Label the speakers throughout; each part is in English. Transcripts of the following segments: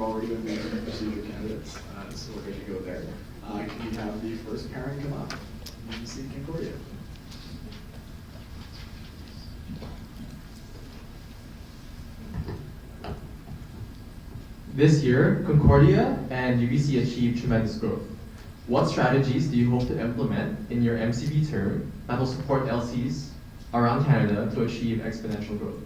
Speaker 1: already been made for procedure candidates, so we're good to go there. Can we have the first pairing come up? UBC Concordia.
Speaker 2: This year, Concordia and UBC achieved tremendous growth. What strategies do you hope to implement in your MCP term that will support LCs around Canada to achieve exponential growth?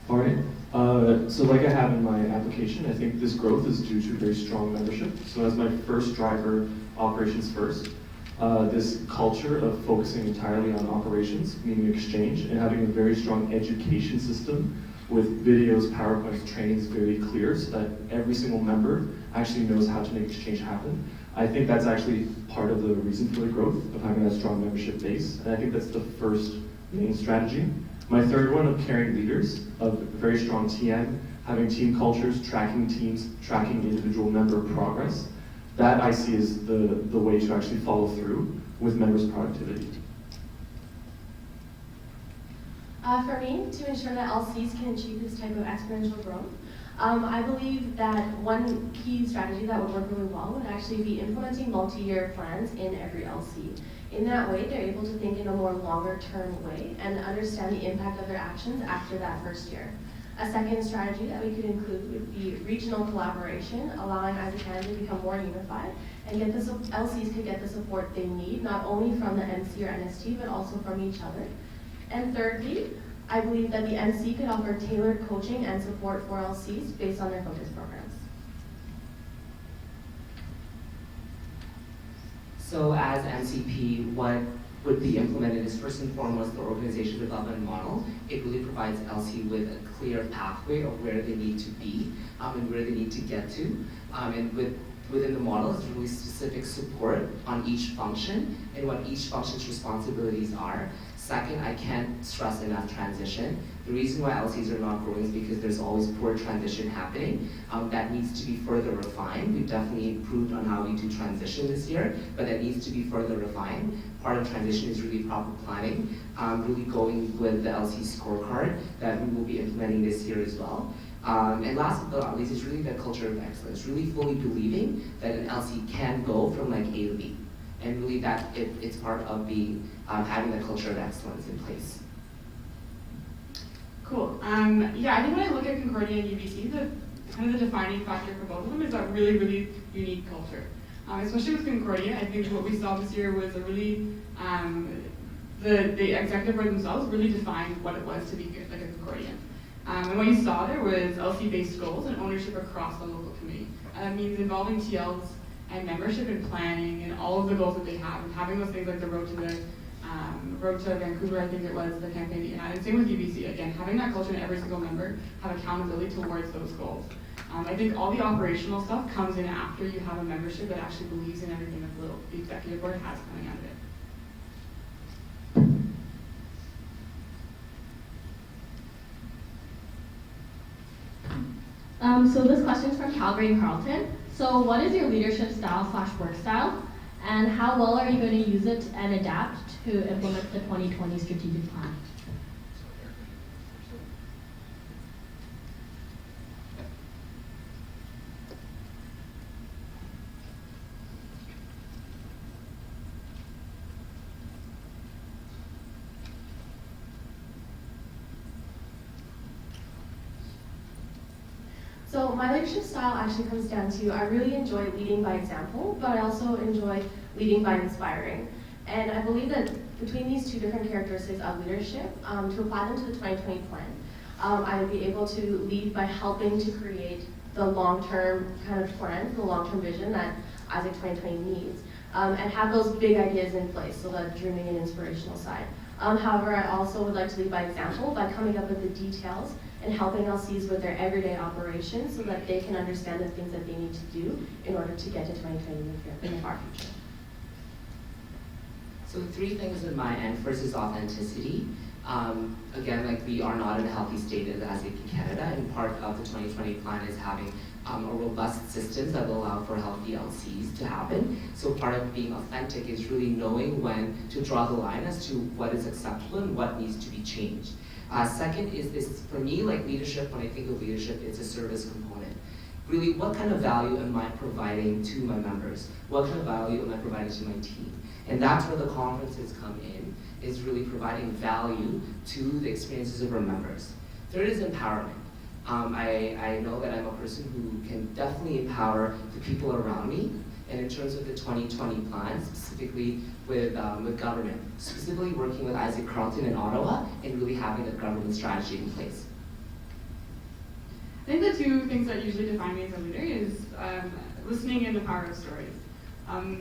Speaker 3: All right. So like I have in my application, I think this growth is due to very strong membership. So as my first driver, operations first, this culture of focusing entirely on operations, meaning exchange, and having a very strong education system with videos, PowerPoints, trainings very clear so that every single member actually knows how to make exchange happen. I think that's actually part of the reason for the growth of having that strong membership base. And I think that's the first main strategy. My third one of caring leaders, of very strong TM, having team cultures, tracking teams, tracking individual member progress. That I see as the way to actually follow through with members' productivity.
Speaker 4: For me, to ensure that LCs can achieve this type of exponential growth, I believe that one key strategy that would work really well would actually be implementing multi-year plans in every LC. In that way, they're able to think in a more longer-term way and understand the impact of their actions after that first year. A second strategy that we could include would be regional collaboration, allowing AIESEC Canada to become more unified and get the LCs could get the support they need, not only from the MC or NST, but also from each other. And thirdly, I believe that the MC could offer tailored coaching and support for LCs based on their focus programs.
Speaker 5: So as MCP, what would be implemented is first and foremost the organization development model. It really provides LC with a clear pathway of where they need to be and where they need to get to. And within the model is really specific support on each function and what each function's responsibilities are. Second, I can't stress enough transition. The reason why LCs are not growing is because there's always poor transition happening. That needs to be further refined. We've definitely improved on how we do transition this year, but that needs to be further refined. Part of transition is really proper planning, really going with the LC scorecard that we will be implementing this year as well. And last but not least is really the culture of excellence, really fully believing that an LC can go from like A to B. And really that it's part of being having the culture of excellence in place.
Speaker 6: Cool. Yeah, I think when I look at Concordia and UBC, the kind of the defining factor for both of them is that really, really unique culture. Especially with Concordia, I think what we saw this year was a really, the executive board themselves really defined what it was to be like a Concordian. And what you saw there was LC-based goals and ownership across the local committee. That means involving TLs and membership and planning and all of the goals that they have, and having those things like the road to Vancouver, I think it was, the campaign that you had. And same with UBC, again, having that culture in every single member, have accountability towards those goals. I think all the operational stuff comes in after you have a membership that actually believes in everything that the executive board has coming out of it.
Speaker 7: So this question is from Calgary and Carleton. So what is your leadership style / work style? And how well are you going to use it and adapt to implement the 2020 strategic plan?
Speaker 4: So my leadership style actually comes down to, I really enjoy leading by example, but I also enjoy leading by inspiring. And I believe that between these two different characteristics of leadership, to apply them to the 2020 plan, I would be able to lead by helping to create the long-term kind of plan, the long-term vision that AIESEC 2020 needs, and have those big ideas in place, so that dreaming and inspirational side. However, I also would like to lead by example by coming up with the details and helping LCs with their everyday operations so that they can understand the things that they need to do in order to get to 2020 in the far future.
Speaker 5: So 3 things on my end. First is authenticity. Again, like we are not in a healthy state as AIESEC in Canada, and part of the 2020 plan is having a robust systems that will allow for healthy LCs to happen. So part of being authentic is really knowing when to draw the line as to what is acceptable and what needs to be changed. Second is for me, like leadership, when I think of leadership, it's a service component. Really, what kind of value am I providing to my members? What kind of value am I providing to my team? And that's where the conferences come in, is really providing value to the experiences of our members. Third is empowerment. I know that I'm a person who can definitely empower the people around me, and in terms of the 2020 plan, specifically with government, specifically working with AIESEC Carleton in Ottawa, and really having a government strategy in place.
Speaker 6: I think the two things that usually define me as a leader is listening and the power of stories.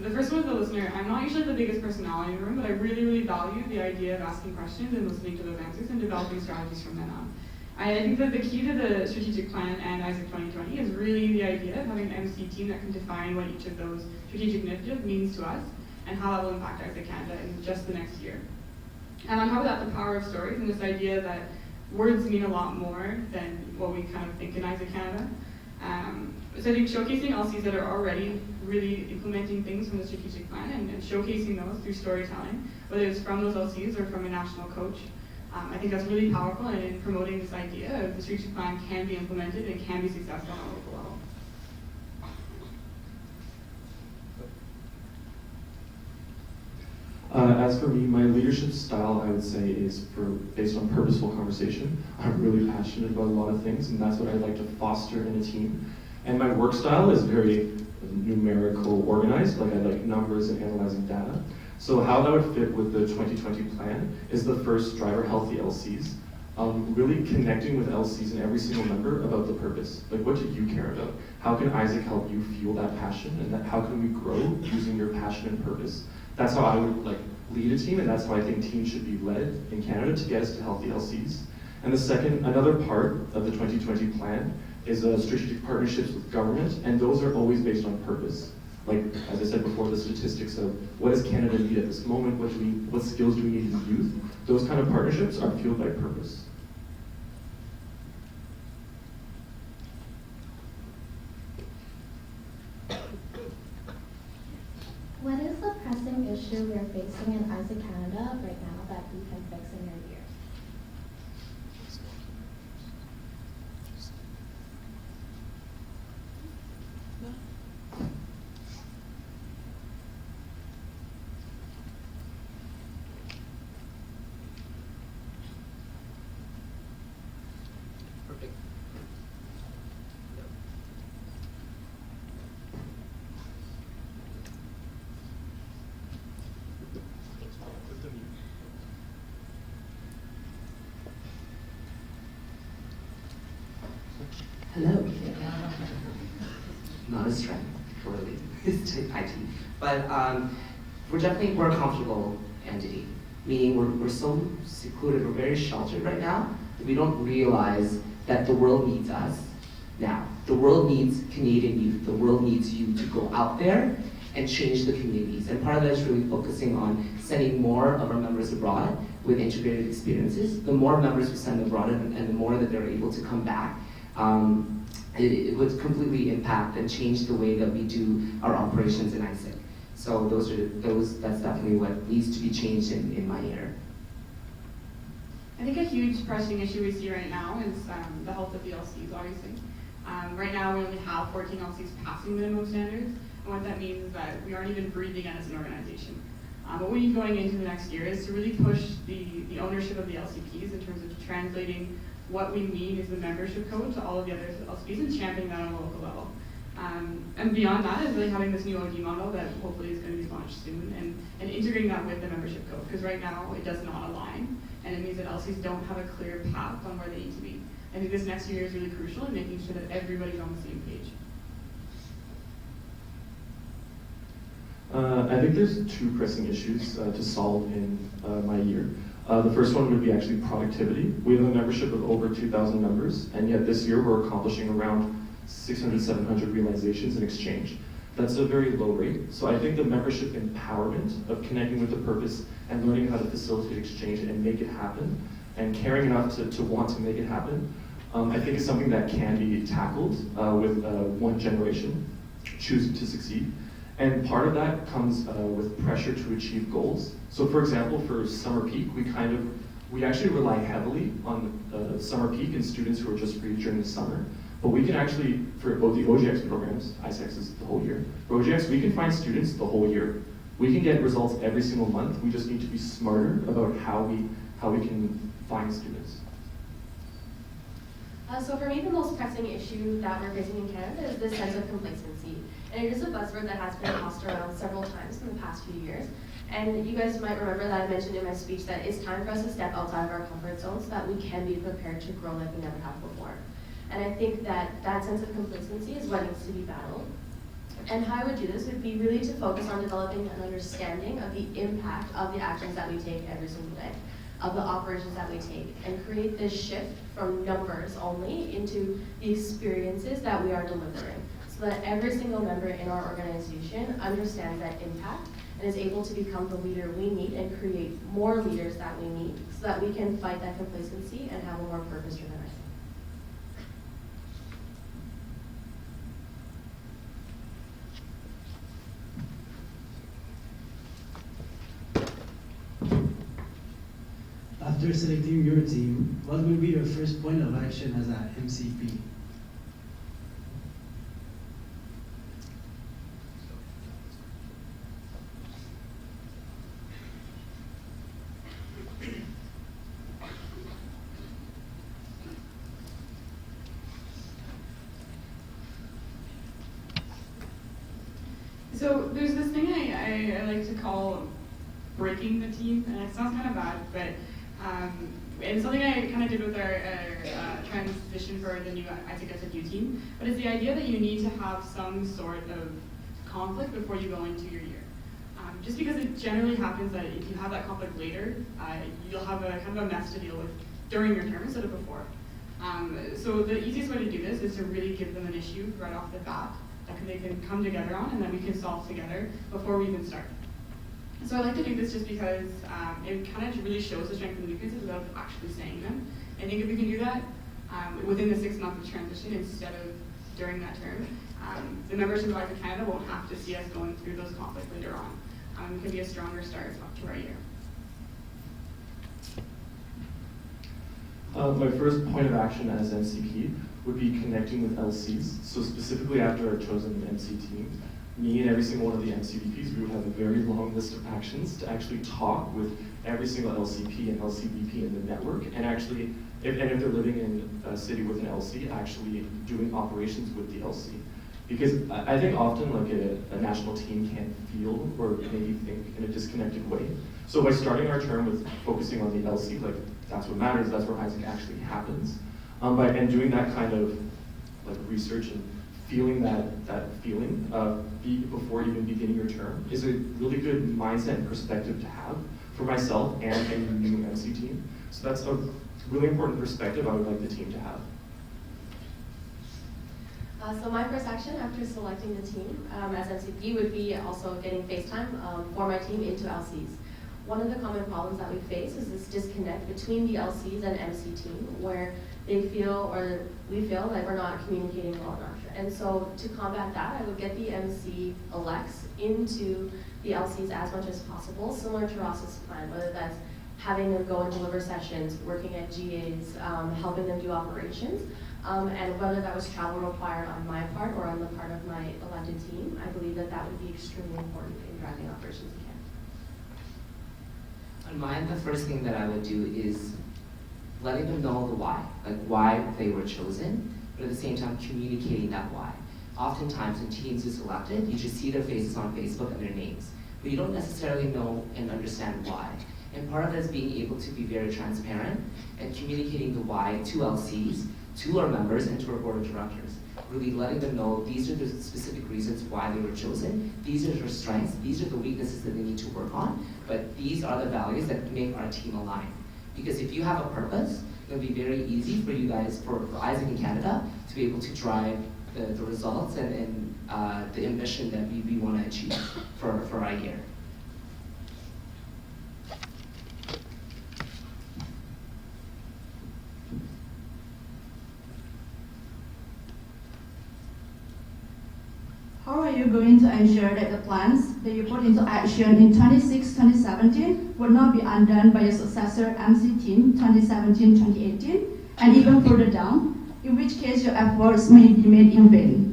Speaker 6: The first one is the listener. I'm not usually the biggest personality in the room, but I really, really value the idea of asking questions and listening to those answers and developing strategies from then on. I think that the key to the strategic plan and AIESEC 2020 is really the idea of having an MC team that can define what each of those strategic initiatives means to us and how that will impact AIESEC Canada in just the next year. And on top of that, the power of stories and this idea that words mean a lot more than what we kind of think in AIESEC Canada. So I think showcasing LCs that are already really implementing things from the strategic plan and showcasing those through storytelling, whether it's from those LCs or from a national coach, I think that's really powerful in promoting this idea of the strategic plan can be implemented and can be successful on a local level.
Speaker 3: As for me, my leadership style, I would say, is based on purposeful conversation. I'm really passionate about a lot of things, and that's what I like to foster in a team. And my work style is very numerical organized, like I like numbers and analyzing data. So how that would fit with the 2020 plan is the first driver healthy LCs. Really connecting with LCs and every single member about the purpose. Like, what do you care about? How can AIESEC help you feel that passion, and how can we grow using your passion and purpose? That's how I would lead a team, and that's how I think teams should be led in Canada to get us to healthy LCs. And another part of the 2020 plan is strategic partnerships with government, and those are always based on purpose. Like, as I said before, the statistics of what does Canada need at this moment, what skills do we need in youth, those kind of partnerships are fueled by purpose.
Speaker 7: What is the pressing issue we're facing in AIESEC Canada right now that we can fix in your year?
Speaker 5: Perfect. Hello. Not a strength, clearly. It's IT. But we're a comfortable entity, meaning we're so secluded, we're very sheltered right now, that we don't realize that the world needs us now. The world needs Canadian youth. The world needs you to go out there and change the communities. And part of that is really focusing on sending more of our members abroad with integrated experiences. The more members we send abroad and the more that they're able to come back, it would completely impact and change the way that we do our operations in AIESEC. So that's definitely what needs to be changed in my year.
Speaker 6: I think a huge pressing issue we see right now is the health of the LCs, obviously. Right now we only have 14 LCs passing minimum standards, and what that means is that we aren't even breathing as an organization. What we need going into the next year is to really push the ownership of the LCPs in terms of translating what we mean is the membership code to all of the other LCPs and championing that on a local level. And beyond that is really having this new OD model that hopefully is going to be launched soon and integrating that with the membership code, because right now it does not align, and it means that LCs don't have a clear path on where they need to be. I think this next year is really crucial in making sure that everybody's on the same page.
Speaker 3: I think there's two pressing issues to solve in my year. The first one would be actually productivity. We have a membership of over 2,000 members, and yet this year we're accomplishing around 600, 700 realizations in exchange. That's a very low rate. So I think the membership empowerment of connecting with the purpose and learning how to facilitate exchange and make it happen and caring enough to want to make it happen, I think is something that can be tackled with one generation choosing to succeed. And part of that comes with pressure to achieve goals. So for example, for summer peak, we actually rely heavily on summer peak and students who are just free during the summer. But we can actually, for both the OGX programs, AIESEC is the whole year, for OGX, we can find students the whole year. We can get results every single month. We just need to be smarter about how we can find students.
Speaker 4: So for me, the most pressing issue that we're facing in Canada is this sense of complacency. And it is a buzzword that has been tossed around several times in the past few years. And you guys might remember that I mentioned in my speech that it's time for us to step outside of our comfort zone so that we can be prepared to grow like we never have before. And I think that that sense of complacency is what needs to be battled. And how I would do this would be really to focus on developing an understanding of the impact of the actions that we take every single day, of the operations that we take, and create this shift from numbers only into the experiences that we are delivering, so that every single member in our organization understands that impact and is able to become the leader we need and create more leaders that we need, so that we can fight that complacency and have a more purpose-driven life.
Speaker 8: After selecting your team, what will be your first point of action as an MCP?
Speaker 6: So there's this thing I like to call breaking the team, and it sounds kind of bad, but it's something I kind of did with our transition for the new AIESEC team, but it's the idea that you need to have some sort of conflict before you go into your year. Just because it generally happens that if you have that conflict later, you'll have a kind of a mess to deal with during your term instead of before. So the easiest way to do this is to really give them an issue right off the bat that they can come together on, and then we can solve together before we even start. So I like to do this just because it kind of really shows the strengths and weaknesses without actually saying them. I think if we can do that within the 6 months of transition instead of during that term, the members of AIESEC Canada won't have to see us going through those conflicts later on. It can be a stronger start to our year.
Speaker 3: My first point of action as MCP would be connecting with LCs. So specifically after our chosen MC team, me and every single one of the MCVPs, we would have a very long list of actions to actually talk with every single LCP and LCVP in the network, and actually, if they're living in a city with an LC, actually doing operations with the LC. Because I think often like a national team can't feel or maybe think in a disconnected way. So by starting our term with focusing on the LC, like that's what matters, that's where AIESEC actually happens. And doing that kind of like research and feeling that feeling before even beginning your term is a really good mindset and perspective to have for myself and any new MC team. So that's a really important perspective I would like the team to have.
Speaker 4: So my first action after selecting the team as MCP would be also getting FaceTime for my team into LCs. One of the common problems that we face is this disconnect between the LCs and MC team, where they feel or we feel like we're not communicating well enough. And so to combat that, I would get the MC elects into the LCs as much as possible, similar to Ross's plan, whether that's having them go and deliver sessions, working at GAs, helping them do operations, and whether that was travel required on my part or on the part of my elected team, I believe that that would be extremely important in driving operations in Canada.
Speaker 5: On mine, the first thing that I would do is letting them know the why, like why they were chosen, but at the same time communicating that why. Oftentimes when teams are selected, you just see their faces on Facebook and their names, but you don't necessarily know and understand why. And part of that is being able to be very transparent and communicating the why to LCs, to our members, and to our board of directors. Really letting them know these are the specific reasons why they were chosen, these are their strengths, these are the weaknesses that they need to work on, but these are the values that make our team align. Because if you have a purpose, it'll be very easy for you guys, for AIESEC in Canada, to be able to drive the results and the ambition that we want to achieve for our year.
Speaker 9: you going to ensure that the plans that you put into action in 2017 would not be undone by your successor MC team 2017-2018, and even further down, in which case your efforts may be made in vain?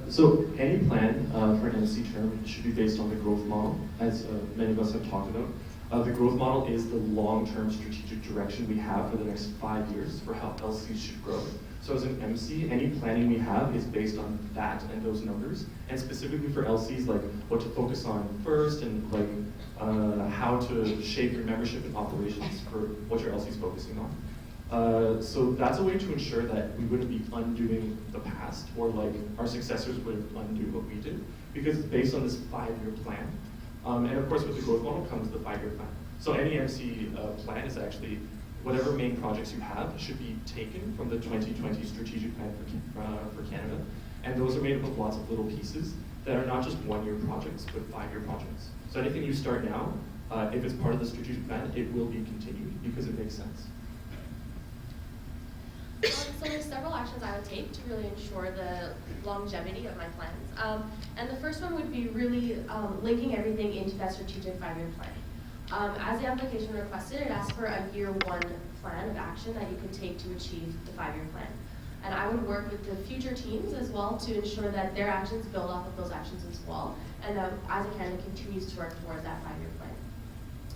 Speaker 3: So any plan for an MC term should be based on the growth model, as many of us have talked about. The growth model is the long-term strategic direction we have for the next 5 years for how LCs should grow. So as an MC, any planning we have is based on that and those numbers, and specifically for LCs, like what to focus on first, and like how to shape your membership and operations for what your LC is focusing on. So that's a way to ensure that we wouldn't be undoing the past, or like our successors wouldn't undo what we did, because it's based on this 5-year plan. And of course, with the growth model comes the 5-year plan. So any MC plan is actually whatever main projects you have should be taken from the 2020 strategic plan for Canada, and those are made up of lots of little pieces that are not just 1-year projects, but 5-year projects. So anything you start now, if it's part of the strategic plan, it will be continued because it makes sense.
Speaker 4: So there's several actions I would take to really ensure the longevity of my plans. And the first one would be really linking everything into that strategic 5-year plan. As the application requested, it asks for a year 1 plan of action that you could take to achieve the 5-year plan. And I would work with the future teams as well to ensure that their actions build off of those actions as well, and that AIESEC Canada continues to work towards that 5-year plan.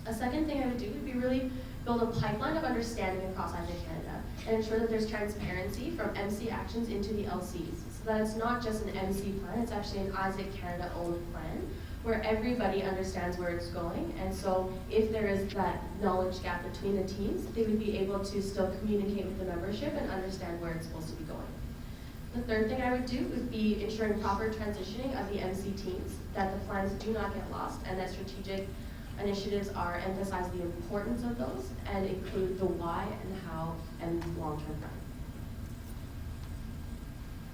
Speaker 4: A second thing I would do would be really build a pipeline of understanding across AIESEC Canada and ensure that there's transparency from MC actions into the LCs, so that it's not just an MC plan, it's actually an AIESEC Canada owned plan where everybody understands where it's going. And so if there is that knowledge gap between the teams, they would be able to still communicate with the membership and understand where it's supposed to be going. The third thing I would do would be ensuring proper transitioning of the MC teams, that the plans do not get lost, and that strategic initiatives are emphasize the importance of those and include the why and how and long-term plan.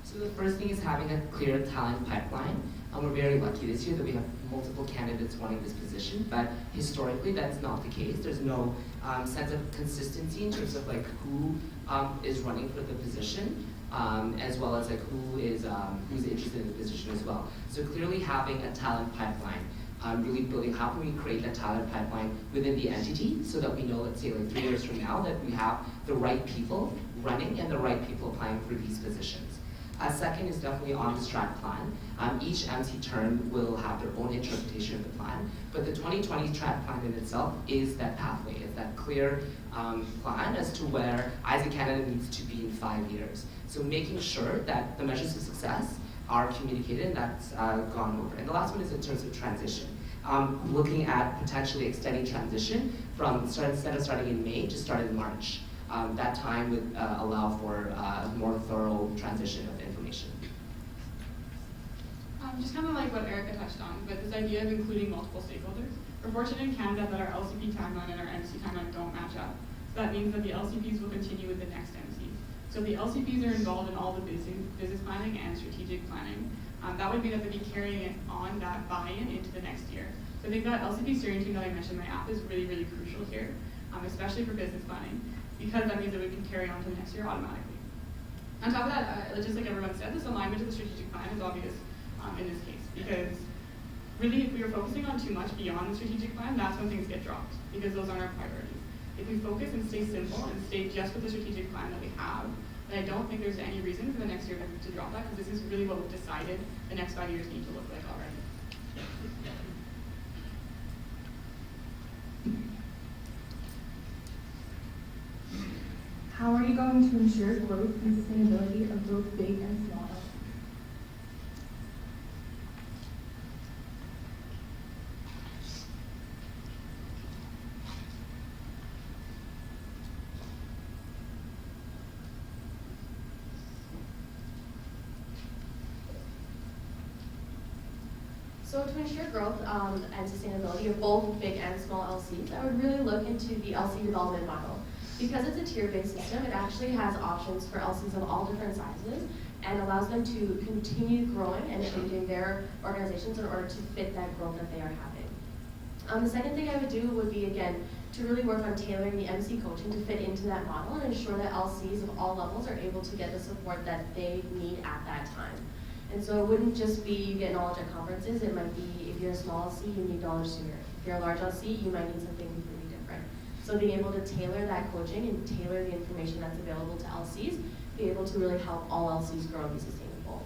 Speaker 5: So the first thing is having a clear talent pipeline. We're very lucky this year that we have multiple candidates wanting this position, but historically that's not the case. There's no sense of consistency in terms of like who is running for the position, as well as like who's interested in the position as well. So clearly having a talent pipeline, really building how can we create a talent pipeline within the entity so that we know, let's say like 3 years from now, that we have the right people running and the right people applying for these positions. Second is definitely on the strat plan. Each MC term will have their own interpretation of the plan, but the 2020 strat plan in itself is that pathway, is that clear plan as to where AIESEC Canada needs to be in 5 years. So making sure that the measures of success are communicated and that's gone over. And the last one is in terms of transition. Looking at potentially extending transition from instead of starting in May, just start in March. That time would allow for a more thorough transition of information.
Speaker 6: Just kind of like what Erica touched on, but this idea of including multiple stakeholders. We're fortunate in Canada that our LCP timeline and our MC timeline don't match up. So that means that the LCPs will continue with the next MC. So the LCPs are involved in all the business planning and strategic planning. That would mean that they'd be carrying it on that buy-in into the next year. So I think that LCP steering team that I mentioned in my app is really, really crucial here, especially for business planning, because that means that we can carry on to the next year automatically. On top of that, just like everyone said, this alignment to the strategic plan is obvious in this case, because really if we are focusing on too much beyond the strategic plan, that's when things get dropped, because those aren't our priorities. If we focus and stay simple and stay just with the strategic plan that we have, then I don't think there's any reason for the next year to drop that, because this is really what we've decided the next 5 years need to look like already.
Speaker 10: How are you going to ensure growth and sustainability of both big and small LCs?
Speaker 4: So to ensure growth and sustainability of both big and small LCs, I would really look into the LC development model. Because it's a tier-based system, it actually has options for LCs of all different sizes and allows them to continue growing and changing their organizations in order to fit that growth that they are having. The second thing I would do would be, again, to really work on tailoring the MC coaching to fit into that model and ensure that LCs of all levels are able to get the support that they need at that time. And so it wouldn't just be you get knowledge at conferences, it might be if you're a small LC, you need knowledge sooner. If you're a large LC, you might need something completely different. So being able to tailor that coaching and tailor the information that's available to LCs, be able to really help all LCs grow and be sustainable.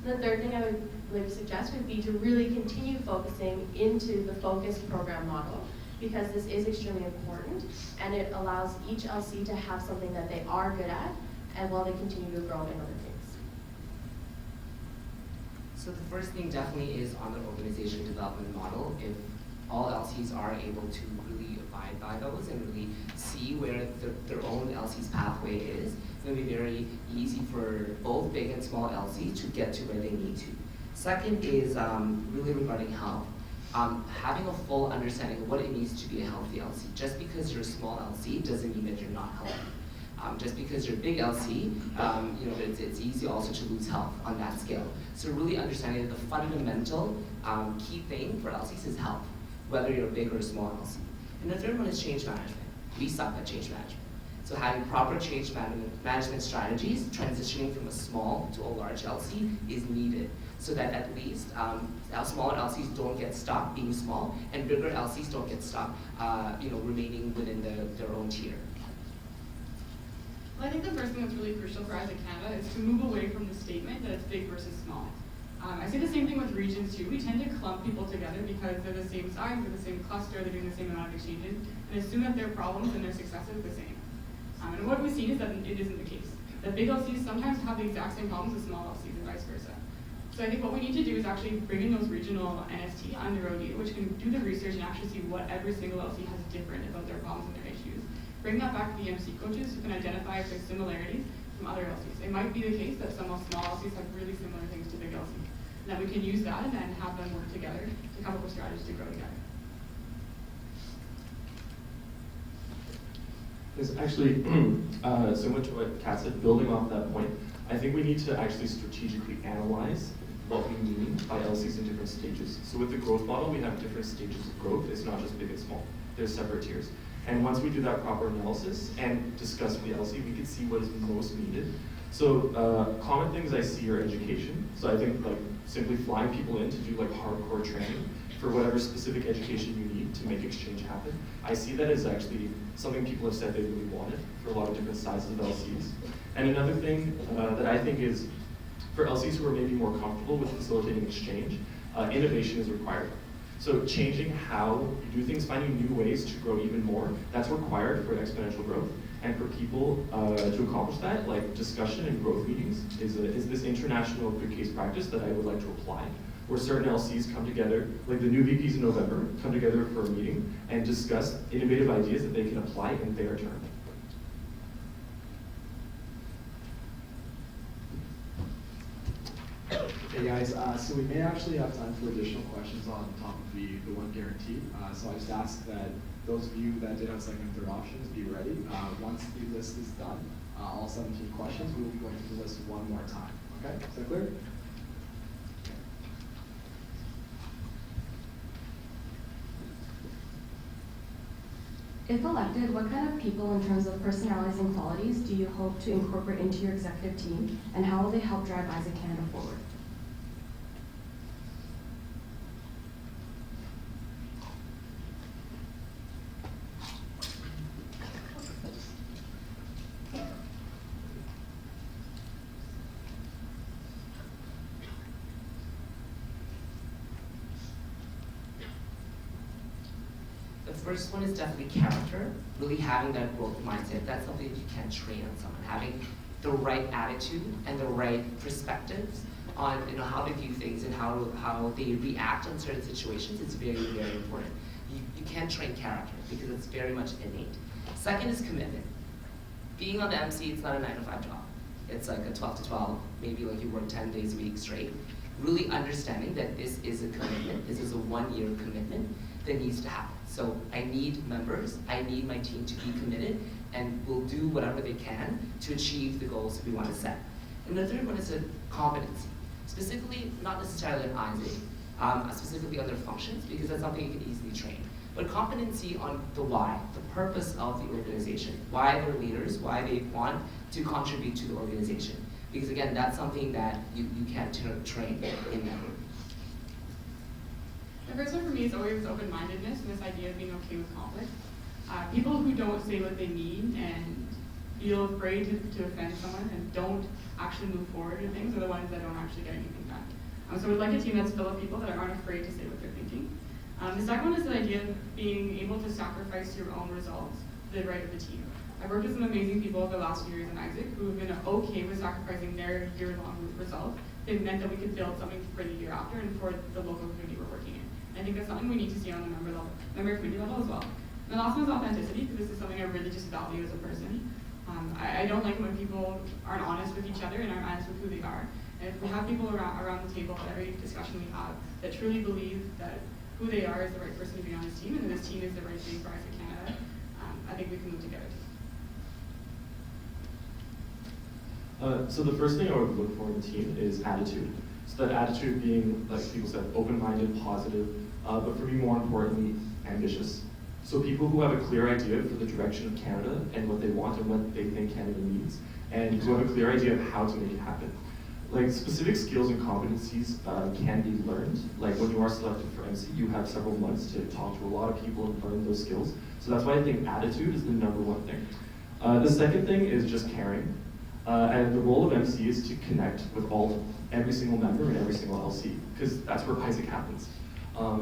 Speaker 4: And the third thing I would like to suggest would be to really continue focusing into the focused program model, because this is extremely important and it allows each LC to have something that they are good at and while they continue to grow in other things.
Speaker 5: So the first thing definitely is on the organization development model. If all LCs are able to really abide by those and really see where their own LC's pathway is, it'll be very easy for both big and small LCs to get to where they need to. Second is really regarding health. Having a full understanding of what it means to be a healthy LC. Just because you're a small LC doesn't mean that you're not healthy. Just because you're a big LC, it's easy also to lose health on that scale. So really understanding that the fundamental key thing for LCs is health, whether you're a big or a small LC. And the third one is change management. We suck at change management. So having proper change management strategies, transitioning from a small to a large LC is needed, so that at least our smaller LCs don't get stuck being small, and bigger LCs don't get stuck, remaining within their own tier.
Speaker 6: Well, I think the first thing that's really crucial for AIESEC Canada is to move away from the statement that it's big versus small. I say the same thing with regions too. We tend to clump people together because they're the same size, they're the same cluster, they're doing the same amount of exchanges, and assume that their problems and their successes are the same. And what we've seen is that it isn't the case. That big LCs sometimes have the exact same problems as small LCs and vice versa. So I think what we need to do is actually bring in those regional NST under OD, which can do the research and actually see what every single LC has different about their problems and their issues. Bring that back to the MC coaches who can identify if there's similarities from other LCs. It might be the case that some small LCs have really similar things to big LCs. And that we can use that and then have them work together to come up with strategies to grow together.
Speaker 3: It's actually similar to what Kat said, building off that point. I think we need to actually strategically analyze what we mean by LCs in different stages. So with the growth model, we have different stages of growth. It's not just big and small. There's separate tiers. And once we do that proper analysis and discuss with the LC, we can see what is most needed. So common things I see are education. So I think like simply flying people in to do like hardcore training for whatever specific education you need to make exchange happen. I see that as actually something people have said they really wanted for a lot of different sizes of LCs. And another thing that I think is for LCs who are maybe more comfortable with facilitating exchange, innovation is required. So changing how you do things, finding new ways to grow even more, that's required for exponential growth. And for people to accomplish that, like discussion and growth meetings is this international good case practice that I would like to apply, where certain LCs come together, like the new VPs in November, come together for a meeting and discuss innovative ideas that they can apply in their turn.
Speaker 1: Hey guys, so we may actually have time for additional questions on top of the one guarantee. So I just ask that those of you that did have second and third options be ready. Once the list is done, all 17 questions, we will be going through the list one more time. Okay, is that clear?
Speaker 4: If elected, what kind of people in terms of personalities and qualities do you hope to incorporate into your executive team, and how will they help drive AIESEC Canada forward?
Speaker 5: The first one is definitely character, really having that growth mindset. That's something that you can't train on someone. Having the right attitude and the right perspectives on how they view things and how they react in certain situations is very, very important. You can't train character because it's very much innate. Second is commitment. Being on the MC, it's not a 9-to-5 job. It's like a 12 to 12, maybe like you work 10 days a week straight. Really understanding that this is a commitment, this is a 1-year commitment that needs to happen. So I need members, I need my team to be committed and will do whatever they can to achieve the goals that we want to set. And the third one is a competency, specifically not necessarily in AIESEC, specifically other functions, because that's something you can easily train. But competency on the why, the purpose of the organization, why they're leaders, why they want to contribute to the organization. Because again, that's something that you can't train in them.
Speaker 6: The first one for me is always open-mindedness and this idea of being okay with conflict. People who don't say what they mean and feel afraid to offend someone and don't actually move forward in things are the ones that don't actually get anything done. So we'd like a team that's full of people that aren't afraid to say what they're thinking. The second one is the idea of being able to sacrifice your own results for the right of the team. I've worked with some amazing people over the last few years in AIESEC who have been okay with sacrificing their year-long results. They've meant that we could build something for the year after and for the local community we're working in. I think that's something we need to see on the member community level as well. And the last one is authenticity, because this is something I really just value as a person. I don't like it when people aren't honest with each other and aren't honest with who they are. And if we have people around the table at every discussion we have that truly believe that who they are is the right person to be on this team and that this team is the right thing for AIESEC Canada, I think we can move together.
Speaker 3: So the first thing I would look for in a team is attitude. So that attitude being, like people said, open-minded, positive, but for me more importantly, ambitious. So people who have a clear idea for the direction of Canada and what they want and what they think Canada needs, and who have a clear idea of how to make it happen. Like specific skills and competencies can be learned. Like when you are selected for MC, you have several months to talk to a lot of people and learn those skills. So that's why I think attitude is the #1 thing. The second thing is just caring. And the role of MC is to connect with every single member in every single LC, because that's where AIESEC happens,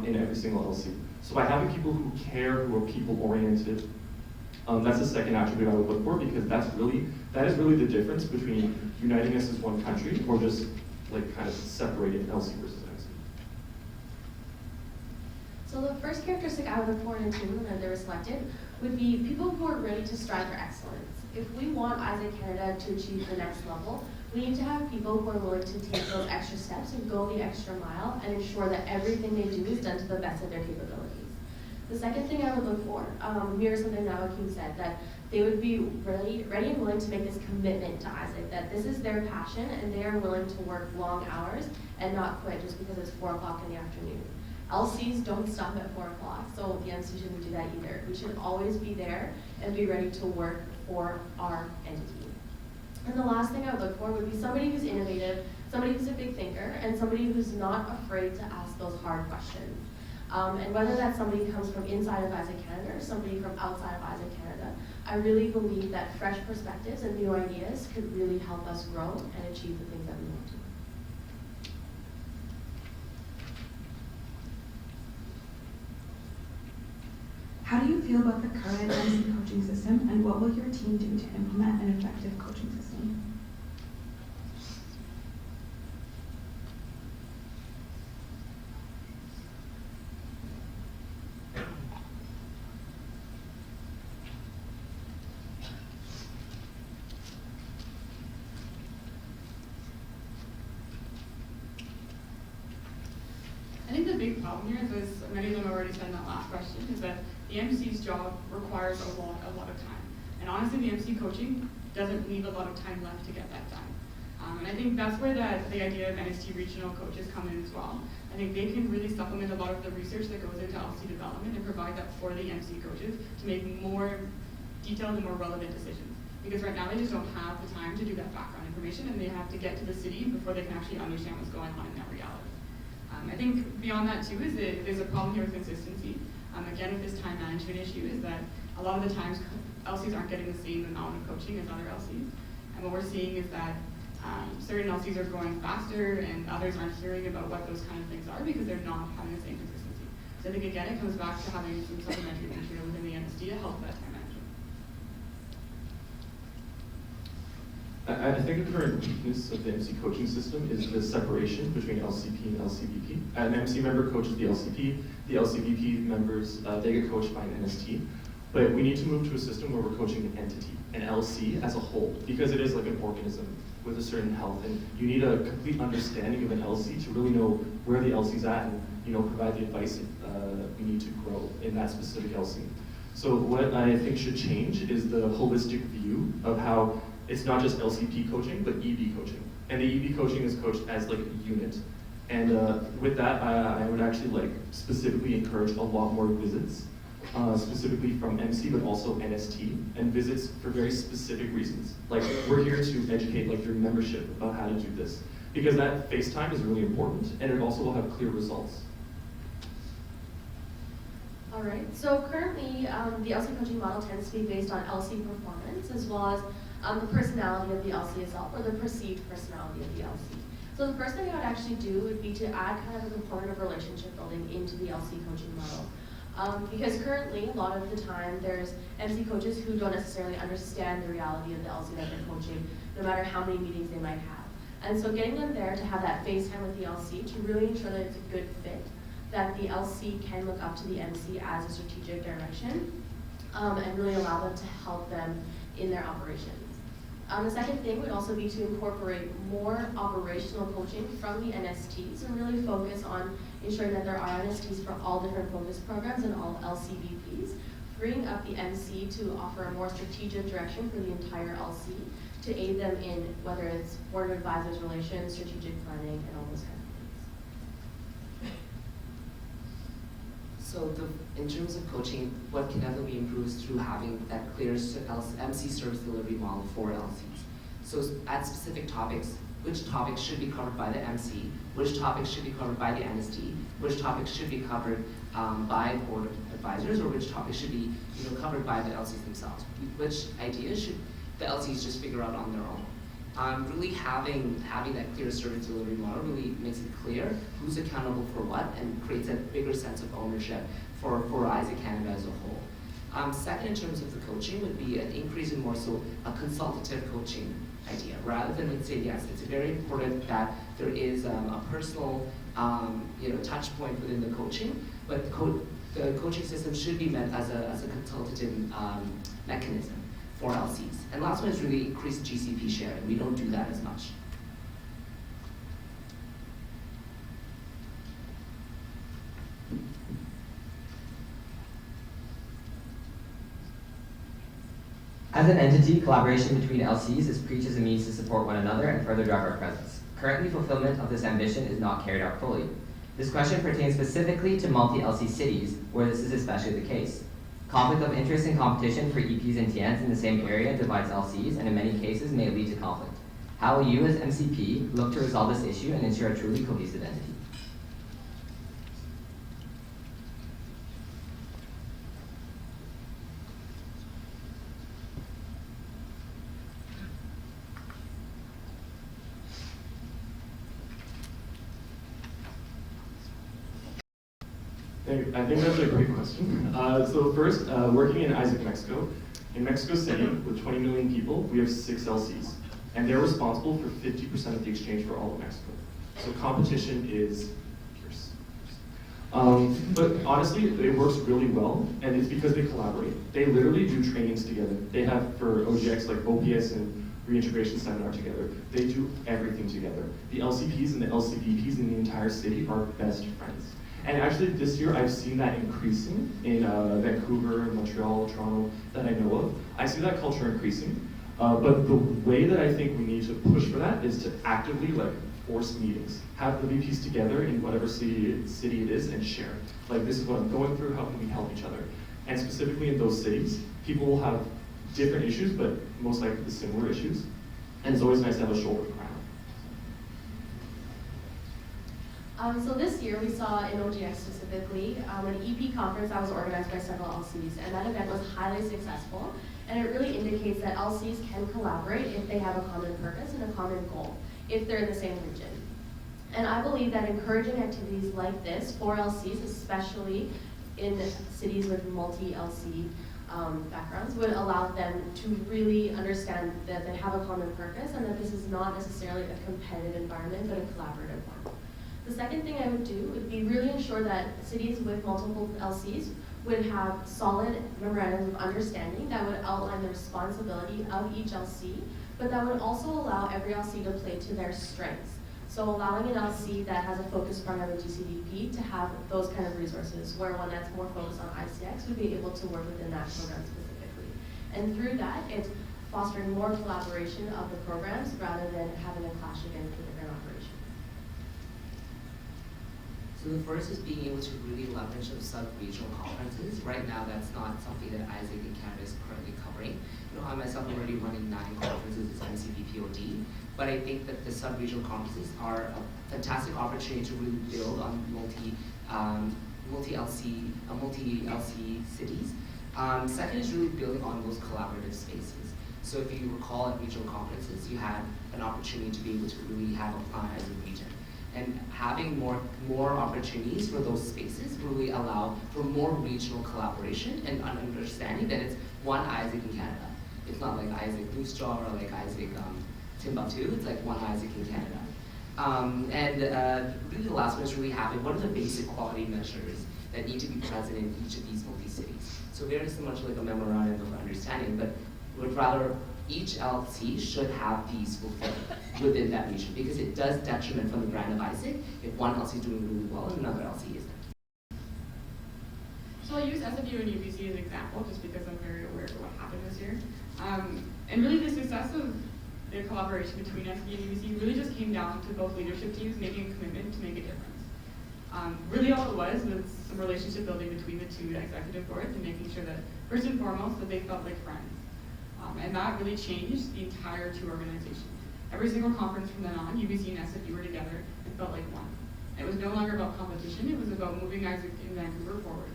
Speaker 3: in every single LC. So by having people who care, who are people-oriented, that's the second attribute I would look for, because that is really the difference between uniting us as one country or just like kind of separating LC versus MC.
Speaker 4: So the first characteristic I would look for in a team when they were selected would be people who are ready to strive for excellence. If we want AIESEC Canada to achieve the next level, we need to have people who are willing to take those extra steps and go the extra mile and ensure that everything they do is done to the best of their capabilities. The second thing I would look for mirrors something that Joaquin said, that they would be ready and willing to make this commitment to AIESEC, that this is their passion and they are willing to work long hours and not quit just because it's 4 o'clock in the afternoon. LCs don't stop at 4 o'clock, so the MC shouldn't do that either. We should always be there and be ready to work for our entity. And the last thing I would look for would be somebody who's innovative, somebody who's a big thinker, and somebody who's not afraid to ask those hard questions. And whether that somebody comes from inside of AIESEC Canada or somebody from outside of AIESEC Canada, I really believe that fresh perspectives and new ideas could really help us grow and achieve the things that we want to.
Speaker 10: How do you feel about the current MC coaching system, and what will your team do to implement an effective coaching system?
Speaker 6: I think the big problem here is, as many of them have already said in that last question, is that the MC's job requires a lot of time. And honestly, the MC coaching doesn't leave a lot of time left to get that done. And I think that's where the idea of NST regional coaches come in as well. I think they can really supplement a lot of the research that goes into LC development and provide that for the MC coaches to make more detailed and more relevant decisions. Because right now they just don't have the time to do that background information, and they have to get to the city before they can actually understand what's going on in that reality. I think beyond that too is that there's a problem here with consistency. Again, with this time management issue, is that a lot of the times LCs aren't getting the same amount of coaching as other LCs. And what we're seeing is that certain LCs are growing faster and others aren't hearing about what those kind of things are because they're not having the same consistency. So I think again, it comes back to having some supplementary material within the MSD to help that time management.
Speaker 3: I think the current weakness of the MC coaching system is the separation between LCP and LCVP. An MC member coaches the LCVP members, they get coached by an NST. But we need to move to a system where we're coaching an entity, an LC as a whole, because it is like an organism with a certain health, and you need a complete understanding of an LC to really know where the LC's at and provide the advice we need to grow in that specific LC. So what I think should change is the holistic view of how it's not just LCP coaching, but EB coaching. And the EB coaching is coached as like a unit. And with that, I would actually like specifically encourage a lot more visits, specifically from MC, but also NST, and visits for very specific reasons. Like we're here to educate like your membership about how to do this, because that face time is really important, and it also will have clear results.
Speaker 4: All right, so currently the LC coaching model tends to be based on LC performance as well as the personality of the LC itself, or the perceived personality of the LC. So the first thing I would actually do would be to add kind of a component of relationship building into the LC coaching model. Because currently, a lot of the time, there's MC coaches who don't necessarily understand the reality of the LC that they're coaching, no matter how many meetings they might have. And so getting them there to have that face time with the LC to really ensure that it's a good fit, that the LC can look up to the MC as a strategic direction, and really allow them to help them in their operations. The second thing would also be to incorporate more operational coaching from the NSTs and really focus on ensuring that there are NSTs for all different focus programs and all LCBPs, freeing up the MC to offer a more strategic direction for the entire LC to aid them in whether it's board of advisors relations, strategic planning, and all those kinds of things.
Speaker 5: So in terms of coaching, what can definitely be improved is through having that clear MC service delivery model for LCs. So at specific topics, which topics should be covered by the MC, which topics should be covered by the NST, which topics should be covered by board of advisors, or which topics should be covered by the LCs themselves. Which ideas should the LCs just figure out on their own? Really having that clear service delivery model really makes it clear who's accountable for what and creates a bigger sense of ownership for AIESEC Canada as a whole. Second, in terms of the coaching, would be an increase in more so a consultative coaching idea. Rather than, let's say, yes, it's very important that there is a personal touch point within the coaching, but the coaching system should be meant as a consultative mechanism for LCs. And last one is really increased GCP sharing. We don't do that as much.
Speaker 11: As an entity, collaboration between LCs is preached as a means to support one another and further drive our presence. Currently, fulfillment of this ambition is not carried out fully. This question pertains specifically to multi-LC cities, where this is especially the case. Conflict of interest and competition for EPs and TNs in the same area divides LCs and in many cases may lead to conflict. How will you as MCP look to resolve this issue and ensure a truly cohesive entity?
Speaker 3: I think that's a great question. So first, working in AIESEC, Mexico. In Mexico City, with 20 million people, we have 6 LCs. And they're responsible for 50% of the exchange for all of Mexico. So competition is fierce. But honestly, it works really well, and it's because they collaborate. They literally do trainings together. They have, for OGX, like OPS and reintegration seminar together. They do everything together. The LCPs and the LCBPs in the entire city are best friends. And actually this year I've seen that increasing in Vancouver, Montreal, Toronto, that I know of. I see that culture increasing. But the way that I think we need to push for that is to actively force meetings. Have the VPs together in whatever city it is and share. Like, this is what I'm going through, how can we help each other? And specifically in those cities, people will have different issues, but most likely the similar issues. And it's always nice to have a shoulder to cry on.
Speaker 4: So this year we saw in OGX specifically an EP conference that was organized by several LCs, and that event was highly successful, and it really indicates that LCs can collaborate if they have a common purpose and a common goal, if they're in the same region. And I believe that encouraging activities like this for LCs, especially in cities with multi-LC backgrounds, would allow them to really understand that they have a common purpose and that this is not necessarily a competitive environment, but a collaborative one. The second thing I would do would be really ensure that cities with multiple LCs would have solid memorandums of understanding that would outline the responsibility of each LC, but that would also allow every LC to play to their strengths. So allowing an LC that has a focus program in GCDP to have those kind of resources, where one that's more focused on ICX would be able to work within that program specifically. And through that, it's fostering more collaboration of the programs rather than having a clash against the different operations.
Speaker 5: So the first is being able to really leverage those sub-regional conferences. Right now, that's not something that AIESEC in Canada is currently covering. You know, I myself am already running 9 conferences as MCP POD, but I think that the sub-regional conferences are a fantastic opportunity to really build on multi-LC cities. Second is really building on those collaborative spaces. So if you recall at regional conferences, you had an opportunity to be able to really have a plan as a region. And having more opportunities for those spaces really allow for more regional collaboration and an understanding that it's one AIESEC in Canada. It's not like AIESEC Moose Jaw or like AIESEC Timbuktu, it's like one AIESEC in Canada. Really the last one is really having what are the basic quality measures that need to be present in each of these multi-cities. So very similar to like a memorandum of understanding, but would rather each LC should have these fulfilled within that region because it does detriment from the brand of AIESEC if one LC is doing really well and another LC isn't.
Speaker 6: So I'll use SFU and UBC as an example just because I'm very aware of what happened this year. And really the success of the collaboration between SFU and UBC really just came down to both leadership teams making a commitment to make a difference. Really all it was some relationship building between the two executive boards and making sure that first and foremost that they felt like friends. And that really changed the entire two organizations. Every single conference from then on, UBC and SFU were together and felt like one. It was no longer about competition, it was about moving AIESEC in Vancouver forward.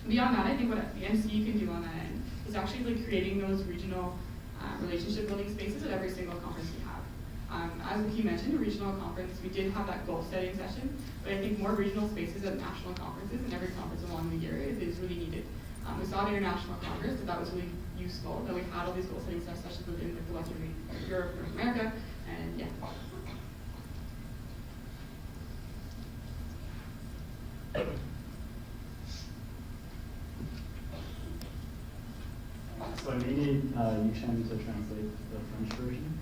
Speaker 6: Beyond that, I think what the MC can do on that end is actually like creating those regional relationship building spaces at every single conference we have. As he mentioned, a regional conference, we did have that goal setting session, but I think more regional spaces at national conferences and every conference along the year is really needed. We saw at International Congress that was really useful, that we had all these goal setting sessions within like, the Western Europe, North America, and yeah.
Speaker 12: So I may need Yushan to translate the French version.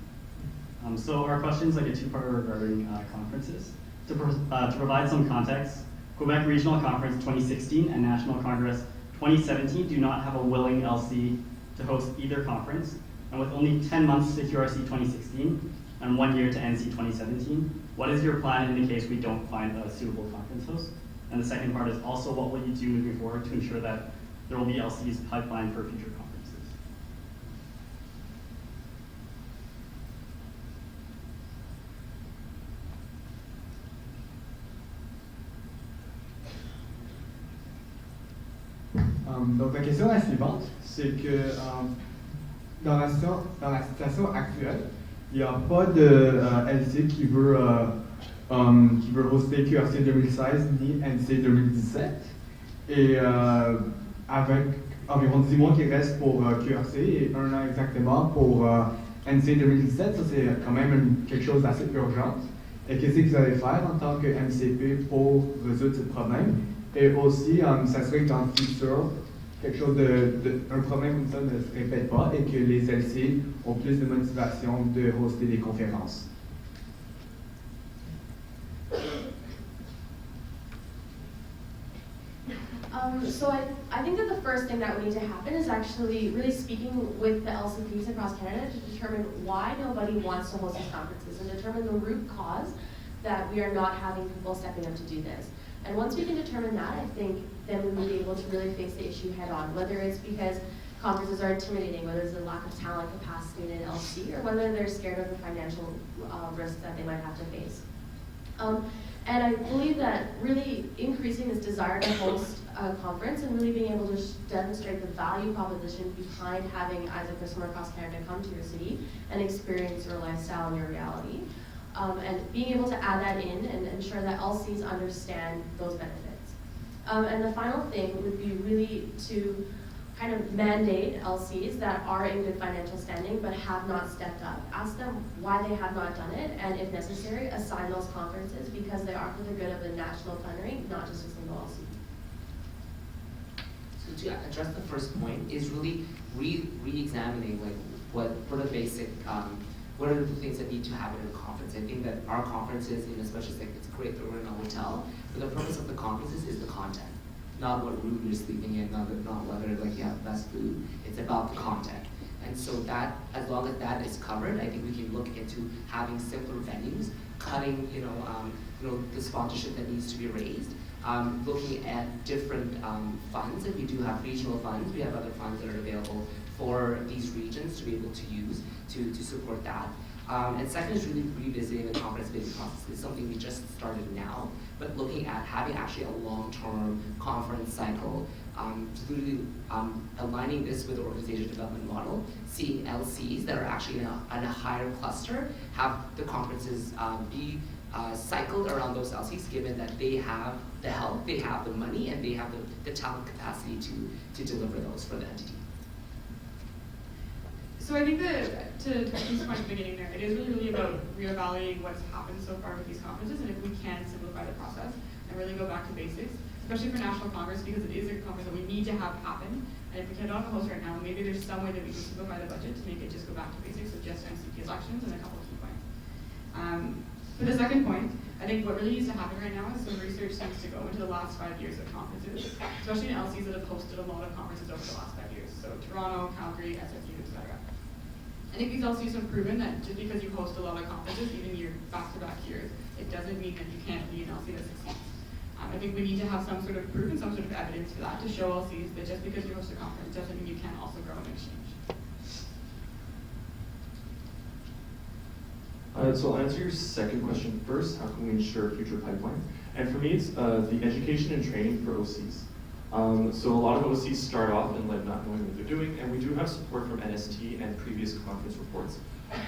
Speaker 12: So our question is like a two-part regarding conferences. To provide some context, Quebec Regional Conference 2016 and National Congress 2017 do not have a willing LC to host either conference, and with only 10 months to QRC 2016 and 1 year to NC 2017, what is your plan in the case we don't find a suitable conference host? And the second part is also what will you do moving forward to ensure that there will be LCs pipeline for future conferences?
Speaker 13: Donc la question est la suivante, c'est que dans la situation actuelle, il n'y a pas de LC qui veut hoster QRC 2016 ni NC 2017. Et avec environ 10 mois qui restent pour QRC et 1 an exactement pour NC 2017, ça c'est quand même quelque chose d'assez urgent. Et qu'est-ce que vous allez faire en tant que MCP pour résoudre ce problème? Et aussi, s'assurer que dans le futur, quelque chose un problème comme ça ne se répète pas et que les LC ont plus de motivation de hoster des conférences.
Speaker 4: So I think that the first thing that would need to happen is actually really speaking with the LCPs across Canada to determine why nobody wants to host these conferences and determine the root cause that we are not having people stepping up to do this. And once we can determine that, I think then we will be able to really face the issue head on, whether it's because conferences are intimidating, whether it's a lack of talent capacity in an LC, or whether they're scared of the financial risk that they might have to face. And I believe that really increasing this desire to host a conference and really being able to demonstrate the value proposition behind having AIESEC customer across Canada come to your city and experience your lifestyle and your reality. And being able to add that in and ensure that LCs understand those benefits. And the final thing would be really to kind of mandate LCs that are in good financial standing but have not stepped up. Ask them why they have not done it, and if necessary, assign those conferences because they are for the good of the national plenary, not just a single LC.
Speaker 5: So to address the first point is really re-examining like what are the basic what are the things that need to happen in a conference? I think that our conferences, in as much as like, it's great that we're in a hotel, but the purpose of the conferences is the content, not what room you're sleeping in, not whether like you have best food. It's about the content. And so that, as long as that is covered, I think we can look into having simpler venues, cutting, the sponsorship that needs to be raised, looking at different funds. If we do have regional funds, we have other funds that are available for these regions to be able to use to support that. And second is really revisiting the conference bidding process. It's something we just started now, but looking at having actually a long-term conference cycle, really aligning this with the organization development model, seeing LCs that are actually in a higher cluster, have the conferences be cycled around those LCs, given that they have the help, they have the money, and they have the talent capacity to deliver those for the entity.
Speaker 6: So I think that to Keith's point at the beginning there, it is really about reevaluating what's happened so far with these conferences, and if we can simplify the process and really go back to basics, especially for National Congress, because it is a conference that we need to have happen. And if we cannot host right now, maybe there's some way that we can simplify the budget to make it just go back to basics with just MCP elections and a couple of key points. For the second point, I think what really needs to happen right now is some research needs to go into the last 5 years of conferences, especially in LCs that have hosted a lot of conferences over the last 5 years. So Toronto, Calgary, SFU, etc. I think these LCs have proven that just because you host a lot of conferences, even your back-to-back years, it doesn't mean that you can't be an LC that succeeds. I think we need to have some sort of proof and some sort of evidence for that to show LCs that just because you host a conference doesn't mean you can't also grow in exchange.
Speaker 3: So I'll answer your second question first. How can we ensure future pipeline? And for me, it's the education and training for OCs. So a lot of OCs start off in like not knowing what they're doing, and we do have support from NST and previous conference reports.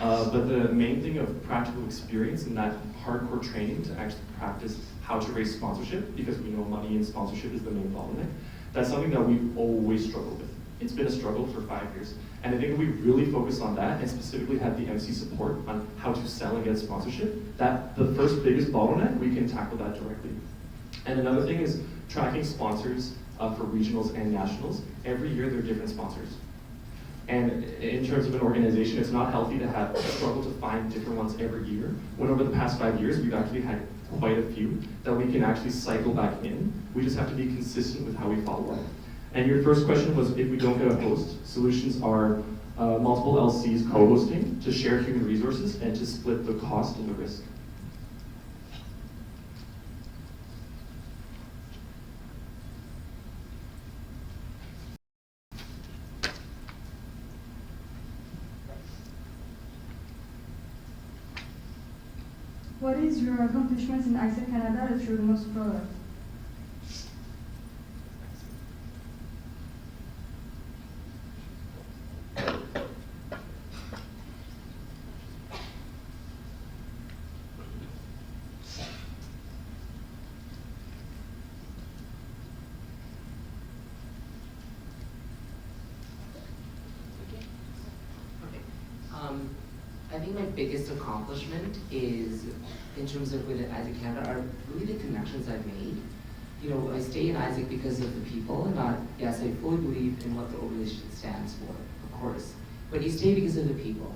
Speaker 3: But the main thing of practical experience and that hardcore training to actually practice how to raise sponsorship, because we know money and sponsorship is the main bottleneck, that's something that we've always struggled with. It's been a struggle for 5 years. And I think if we really focus on that and specifically have the MC support on how to sell and get sponsorship, that the first biggest bottleneck, we can tackle that directly. And another thing is tracking sponsors for regionals and nationals. Every year there are different sponsors. And in terms of an organization, it's not healthy to struggle to find different ones every year, when over the past 5 years, we've actually had quite a few that we can actually cycle back in. We just have to be consistent with how we follow up. And your first question was, if we don't get a host, solutions are multiple LCs co-hosting to share human resources and to split the cost and the risk.
Speaker 10: What is your accomplishments in AIESEC Canada that you're most proud of?
Speaker 5: I think my biggest accomplishment is, in terms of within AIESEC Canada, are really the connections I've made. I stay in AIESEC because of the people, and yes, I fully believe in what the organization stands for, of course, but you stay because of the people.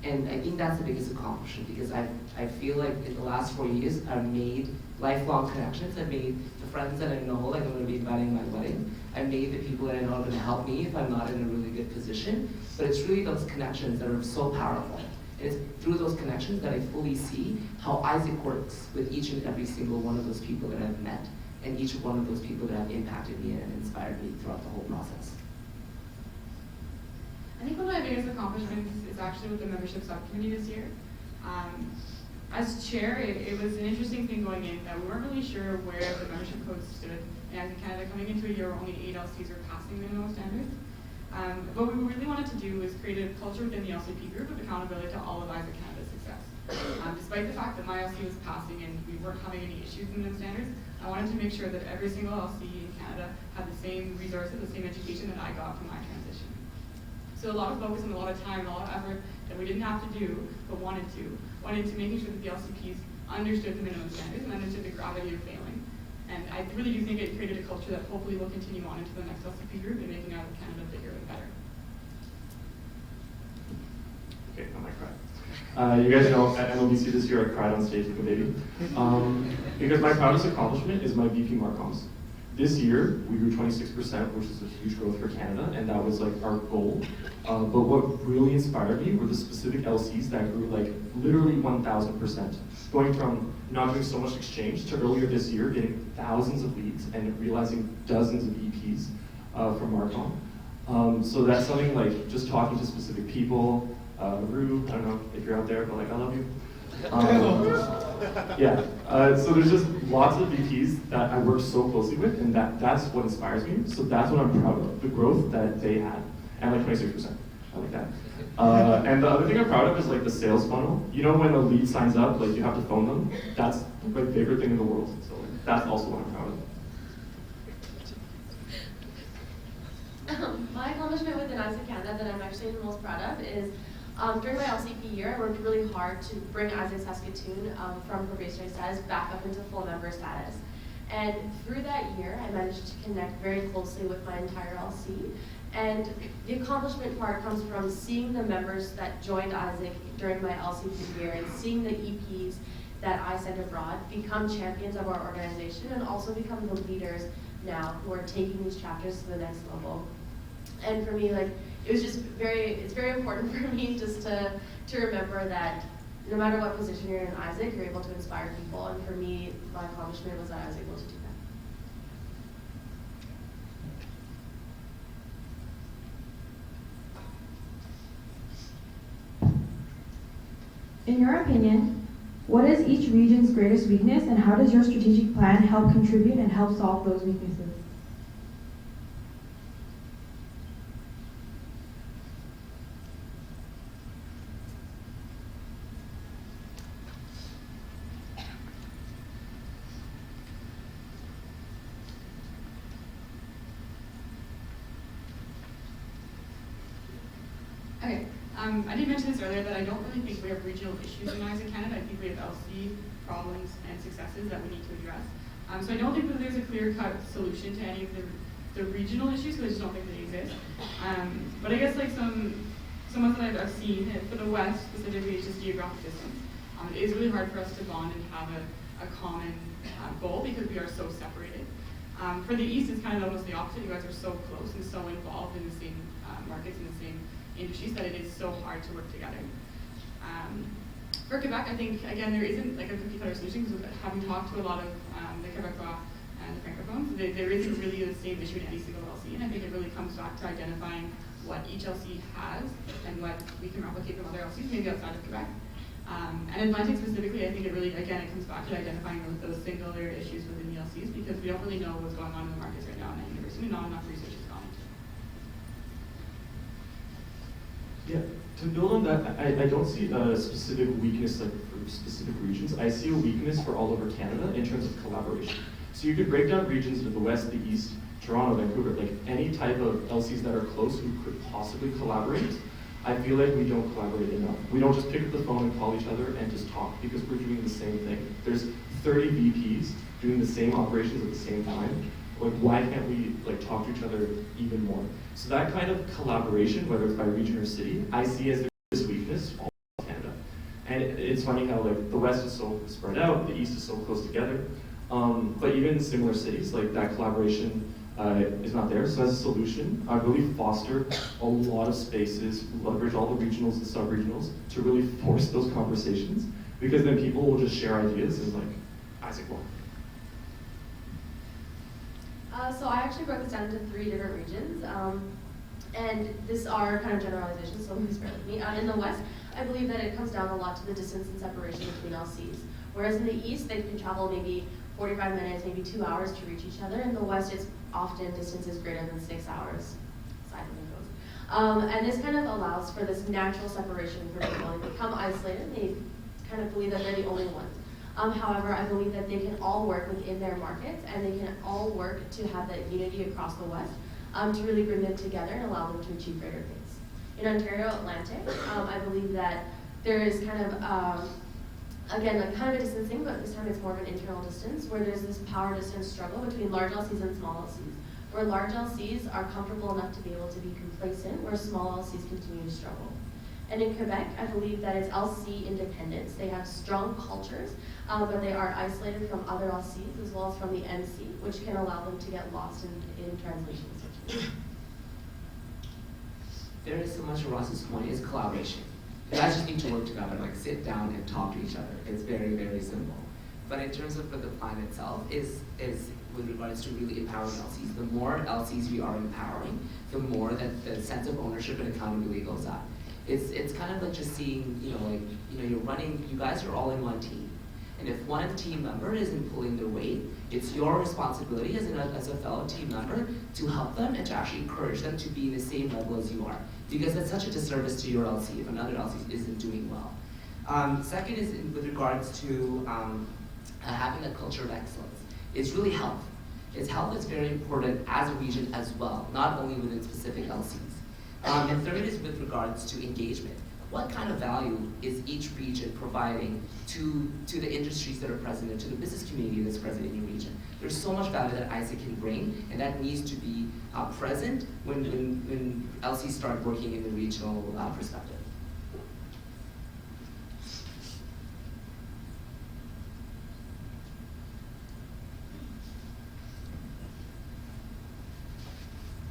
Speaker 5: And I think that's the biggest accomplishment, because I feel like in the last 4 years, I've made lifelong connections. I've made the friends that I know, like I'm going to be inviting my wedding. I've made the people that I know are going to help me if I'm not in a really good position. But it's really those connections that are so powerful. And it's through those connections that I fully see how AIESEC works with each and every single one of those people that I've met, and each one of those people that have impacted me and inspired me throughout the whole process.
Speaker 6: I think one of my biggest accomplishments is actually with the membership subcommittee this year. As chair, it was an interesting thing going in that we weren't really sure where the membership code stood in AIESEC Canada. Coming into a year where only 8 LCs were passing minimum standards. What we really wanted to do was create a culture within the LCP group of accountability to all of AIESEC Canada's success. Despite the fact that my LC was passing and we weren't having any issues in those standards, I wanted to make sure that every single LC in Canada had the same resources, the same education that I got from my transition. So a lot of focus and a lot of time and a lot of effort that we didn't have to do, but wanted to making sure that the LCPs understood the minimum standards and understood the gravity of failing. And I really do think it created a culture that hopefully will continue on into the next LCP group and making out of Canada bigger and better.
Speaker 3: Okay, I might cry. You guys know at MLBC this year I cried on stage like a baby. Because my proudest accomplishment is my VP Marcoms. This year, we grew 26%, which is a huge growth for Canada, and that was like our goal. But what really inspired me were the specific LCs that grew like literally 1,000%. Going from not doing so much exchange to earlier this year getting thousands of leads and realizing dozens of EPs from Marcom. So that's something like just talking to specific people. Rue, I don't know if you're out there, but like I love you. So there's just lots of VPs that I work so closely with, and that's what inspires me. So that's what I'm proud of, the growth that they had, and like 26%. I like that. And the other thing I'm proud of is like the sales funnel. You know when a lead signs up, like you have to phone them? That's my favorite thing in the world. So like, that's also what I'm proud of.
Speaker 4: My accomplishment within AIESEC Canada that I'm actually the most proud of is during my LCP year, I worked really hard to bring AIESEC Saskatoon from probationary status back up into full member status. And through that year, I managed to connect very closely with my entire LC. And the accomplishment part comes from seeing the members that joined AIESEC during my LCP year and seeing the EPs that I sent abroad become champions of our organization and also become the leaders now who are taking these chapters to the next level. And for me, like, it was just it's very important for me just to remember that no matter what position you're in AIESEC, you're able to inspire people. And for me, my accomplishment was that I was able to do that.
Speaker 10: In your opinion, what is each region's greatest weakness, and how does your strategic plan help contribute and help solve those weaknesses?
Speaker 6: Okay, I did mention this earlier that I don't really think we have regional issues in AIESEC Canada. I think we have LC problems and successes that we need to address. So I don't think that there's a clear-cut solution to any of the regional issues, because I just don't think they exist. But I guess like some ones that I've seen, for the West specifically, it's just geographic distance. It is really hard for us to bond and have a common goal because we are so separated. For the East, it's kind of almost the opposite. You guys are so close and so involved in the same markets and the same industries that it is so hard to work together. For Quebec, I think, again, there isn't like a cookie-cutter solution, because having talked to a lot of the Quebecois and the Francophones, there isn't really the same issue in any single LC, and I think it really comes back to identifying what each LC has and what we can replicate from other LCs, maybe outside of Quebec. And Atlantic specifically, I think it really, again, it comes back to identifying those singular issues within the LCs, because we don't really know what's going on in the markets right now in that university. Not enough research has gone into it.
Speaker 3: Yeah, to build on that, I don't see a specific weakness like for specific regions. I see a weakness for all over Canada in terms of collaboration. So you could break down regions into the West, the East, Toronto, Vancouver, like any type of LCs that are close who could possibly collaborate. I feel like we don't collaborate enough. We don't just pick up the phone and call each other and just talk because we're doing the same thing. There's 30 VPs doing the same operations at the same time. Like, why can't we like talk to each other even more? So that kind of collaboration, whether it's by region or city, I see as the biggest weakness all over Canada. And it's funny how like the West is so spread out, the East is so close together. But even in similar cities, like that collaboration is not there. So as a solution, I really foster a lot of spaces, leverage all the regionals and sub-regionals to really force those conversations, because then people will just share ideas and like, AIESEC what?
Speaker 4: So I actually broke this down into 3 different regions, and these are kind of generalizations, so please bear with me. In the West, I believe that it comes down a lot to the distance and separation between LCs. Whereas in the East, they can travel maybe 45 minutes, maybe 2 hours to reach each other. In the West, it's often distances greater than 6 hours. And this kind of allows for this natural separation for people. They become isolated, they kind of believe that they're the only ones. However, I believe that they can all work within their markets, and they can all work to have that unity across the West to really bring them together and allow them to achieve greater things. In Ontario Atlantic, I believe that there is kind of, again, like kind of a distancing, but this time it's more of an internal distance, where there's this power distance struggle between large LCs and small LCs, where large LCs are comfortable enough to be able to be complacent, where small LCs continue to struggle. And in Quebec, I believe that it's LC independence. They have strong cultures, but they are isolated from other LCs as well as from the MC, which can allow them to get lost in translation situations.
Speaker 5: There is so much of Ross's point is collaboration. You guys just need to work together, like sit down and talk to each other. It's very, very simple. But in terms of the plan itself is with regards to really empowering LCs. The more LCs we are empowering, the more that the sense of ownership and accountability goes up. It's kind of like just seeing, you're running, you guys are all in one team. And if one team member isn't pulling their weight, it's your responsibility as a fellow team member to help them and to actually encourage them to be in the same level as you are. Because that's such a disservice to your LC if another LC isn't doing well. Second is with regards to having a culture of excellence. It's really health. Health is very important as a region as well, not only within specific LCs. And third is with regards to engagement. What kind of value is each region providing to the industries that are present and to the business community that's present in your region? There's so much value that AIESEC can bring, and that needs to be present when LCs start working in the regional perspective.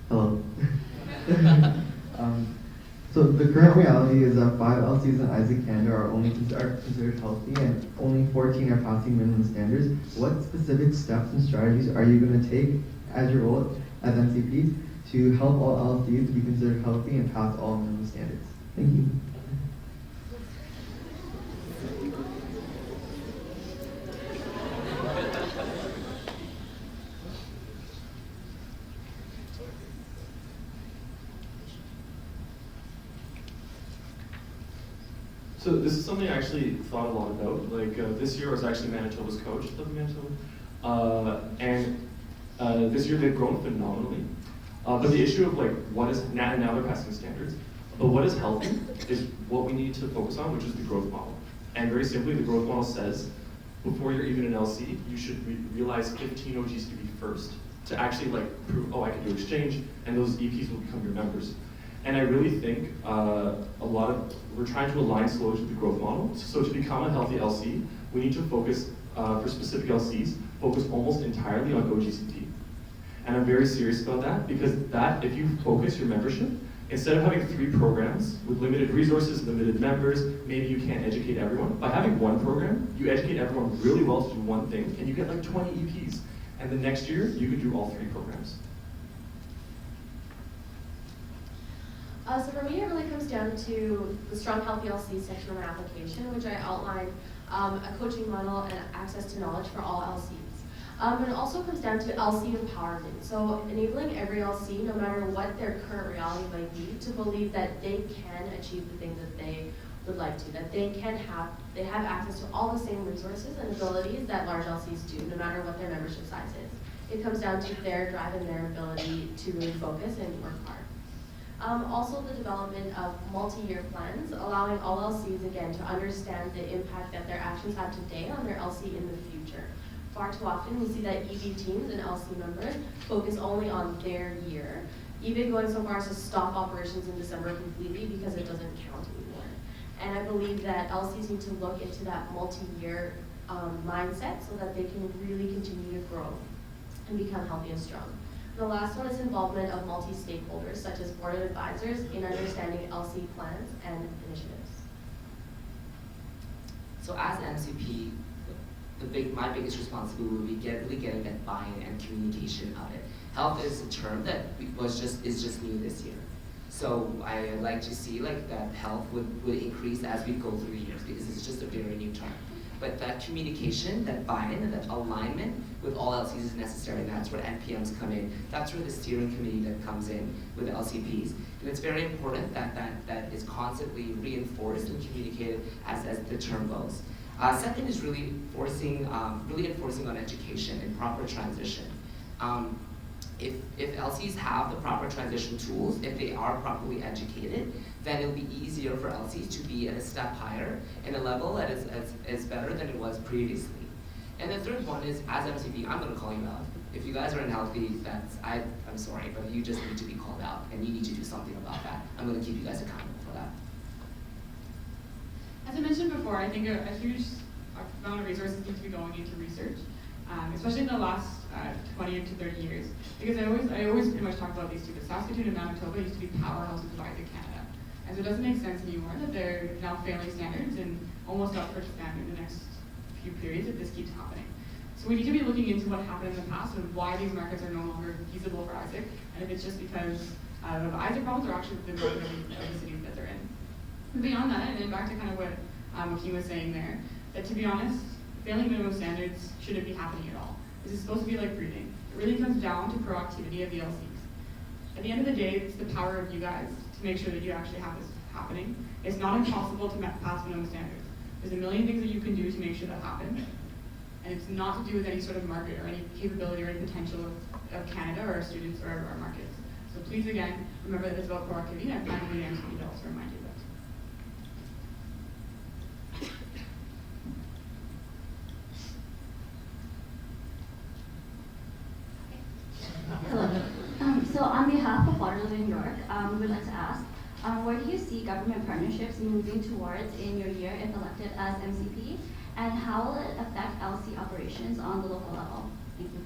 Speaker 2: Hello. So the current reality is that 5 LCs in AIESEC Canada are considered healthy, and only 14 are passing minimum standards. What specific steps and strategies are you going to take as your role as MCP to help all LCs be considered healthy and pass all minimum standards? Thank you.
Speaker 3: So this is something I actually thought a lot about. Like this year I was actually Manitoba's coach of Manitoba, and this year they've grown phenomenally. But the issue of like what is now they're passing standards, but what is healthy is what we need to focus on, which is the growth model. And very simply, the growth model says before you're even an LC, you should realize 15 OGs to be first to actually like prove, oh, I can do exchange, and those EPs will become your members. And I really think we're trying to align slowly with the growth model. So to become a healthy LC, we need to focus, for specific LCs, focus almost entirely on OGCT. And I'm very serious about that because if you focus your membership, instead of having 3 programs with limited resources, limited members, maybe you can't educate everyone. By having one program, you educate everyone really well to do one thing, and you get like 20 EPs. And the next year, you could do all 3 programs.
Speaker 4: So for me, it really comes down to the Strong Healthy LC section of my application, which I outlined a coaching model and access to knowledge for all LCs. And it also comes down to LC empowerment. So enabling every LC, no matter what their current reality might be, to believe that they can achieve the things that they would like to, that they have access to all the same resources and abilities that large LCs do, no matter what their membership size is. It comes down to their drive and their ability to really focus and work hard. Also the development of multi-year plans, allowing all LCs, again, to understand the impact that their actions have today on their LC in the future. Far too often, we see that EB teams and LC members focus only on their year, even going so far as to stop operations in December completely because it doesn't count anymore. And I believe that LCs need to look into that multi-year mindset so that they can really continue to grow and become healthy and strong. The last one is involvement of multi-stakeholders, such as board of advisors, in understanding LC plans and initiatives.
Speaker 5: So as an MCP, my biggest responsibility will be really getting that buy-in and communication of it. Health is a term that is just new this year. So I like to see like that health would increase as we go through years because it's just a very new term. But that communication, that buy-in, and that alignment with all LCs is necessary, and that's where NPMs come in. That's where the steering committee that comes in with LCPs. And it's very important that is constantly reinforced and communicated as the term goes. Second is really enforcing on education and proper transition. If LCs have the proper transition tools, if they are properly educated, then it'll be easier for LCs to be at a step higher in a level that is better than it was previously. And the third one is, as MCP, I'm going to call you out. If you guys are unhealthy, I'm sorry, but you just need to be called out, and you need to do something about that. I'm going to keep you guys accountable for that.
Speaker 6: As I mentioned before, I think a huge amount of resources need to be going into research, especially in the last 20 to 30 years. Because I always pretty much talk about these two. The Saskatoon and Manitoba used to be powerhouses of ISEC Canada. And so it doesn't make sense anymore that they're now failing standards and almost up for standard in the next few periods if this keeps happening. So we need to be looking into what happened in the past and why these markets are no longer feasible for ISEC, and if it's just because of ISEC problems or actually the growth of the cities that they're in. And beyond that, and then back to kind of what Joaquin was saying there, that to be honest, failing minimum standards shouldn't be happening at all. This is supposed to be like breathing. It really comes down to proactivity of the LCs. At the end of the day, it's the power of you guys to make sure that you actually have this happening. It's not impossible to pass minimum standards. There's a million things that you can do to make sure that happens. And it's not to do with any sort of market or any capability or any potential of Canada or our students or our markets. So please, again, remember that it's about proactivity, and I'm finally MCP to also remind you of that.
Speaker 14: Hello. So on behalf of Waterloo New York, we'd like to ask, where do you see government partnerships moving towards in your year if elected as MCP, and how will it affect LC operations on the local level? Thank you.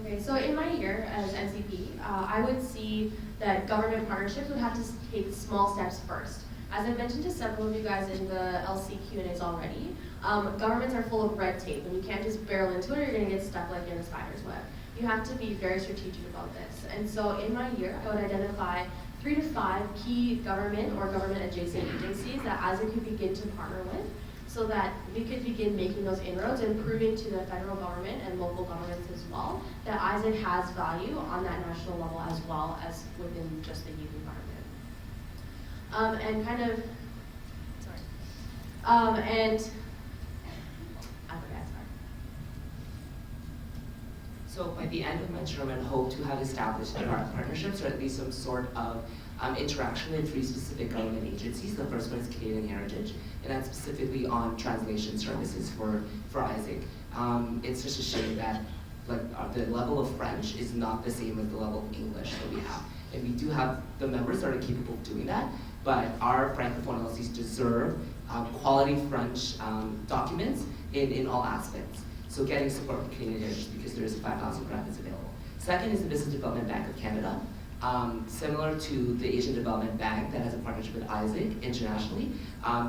Speaker 4: Okay, so in my year as MCP, I would see that government partnerships would have to take small steps first. As I've mentioned to several of you guys in the LC Q&As already, governments are full of red tape, and you can't just barrel into it or you're going to get stuck like in a spider's web. You have to be very strategic about this. And so in my year, I would identify 3 to 5 key government or government adjacent agencies that AIESEC could begin to partner with, so that we could begin making those inroads and proving to the federal government and local governments as well that AIESEC has value on that national level as well as within just the youth environment. And kind of, sorry. And I forgot, sorry.
Speaker 5: So by the end of my term, I hope to have established partnerships or at least some sort of interaction with 3 specific government agencies. The first one is Canadian Heritage, and that's specifically on translation services for AIESEC. It's just a shame that the level of French is not the same as the level of English that we have. And we do have the members that are capable of doing that, but our Francophone LCs deserve quality French documents in all aspects. So getting support from Canadian Heritage because there is a 5,000 grant that's available. Second is the Business Development Bank of Canada. Similar to the Asian Development Bank that has a partnership with AIESEC internationally,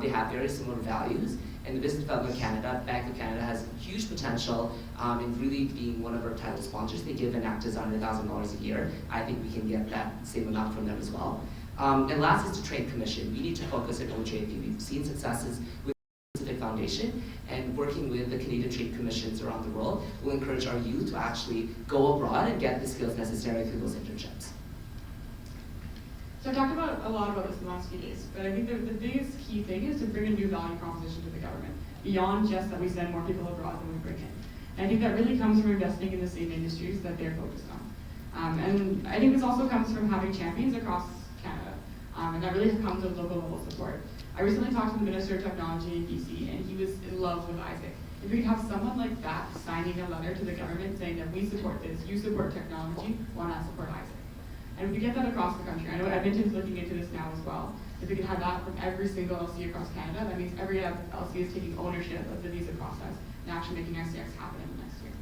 Speaker 5: they have very similar values. And the Business Development Bank of Canada has huge potential in really being one of our title sponsors. They give an active designer $1,000 a year. I think we can get that same amount from them as well. And last is the Trade Commission. We need to focus on OJP. We've seen successes with the Pacific Foundation, and working with the Canadian Trade Commissions around the world will encourage our youth to actually go abroad and get the skills necessary through those internships.
Speaker 6: So I talked a lot about this in the last few days, but I think the biggest key thing is to bring a new value proposition to the government, beyond just that we send more people abroad than we bring in. And I think that really comes from investing in the same industries that they're focused on. And I think this also comes from having champions across Canada, and that really comes with local level support. I recently talked to the Minister of Technology in BC, and he was in love with AIESEC. If we could have someone like that signing a letter to the government saying that we support this, you support technology, why not support AIESEC? And if we get that across the country, I know Edmonton's looking into this now as well. If we could have that from every single LC across Canada, that means every LC is taking ownership of the visa process and actually making SCX happen in the next year.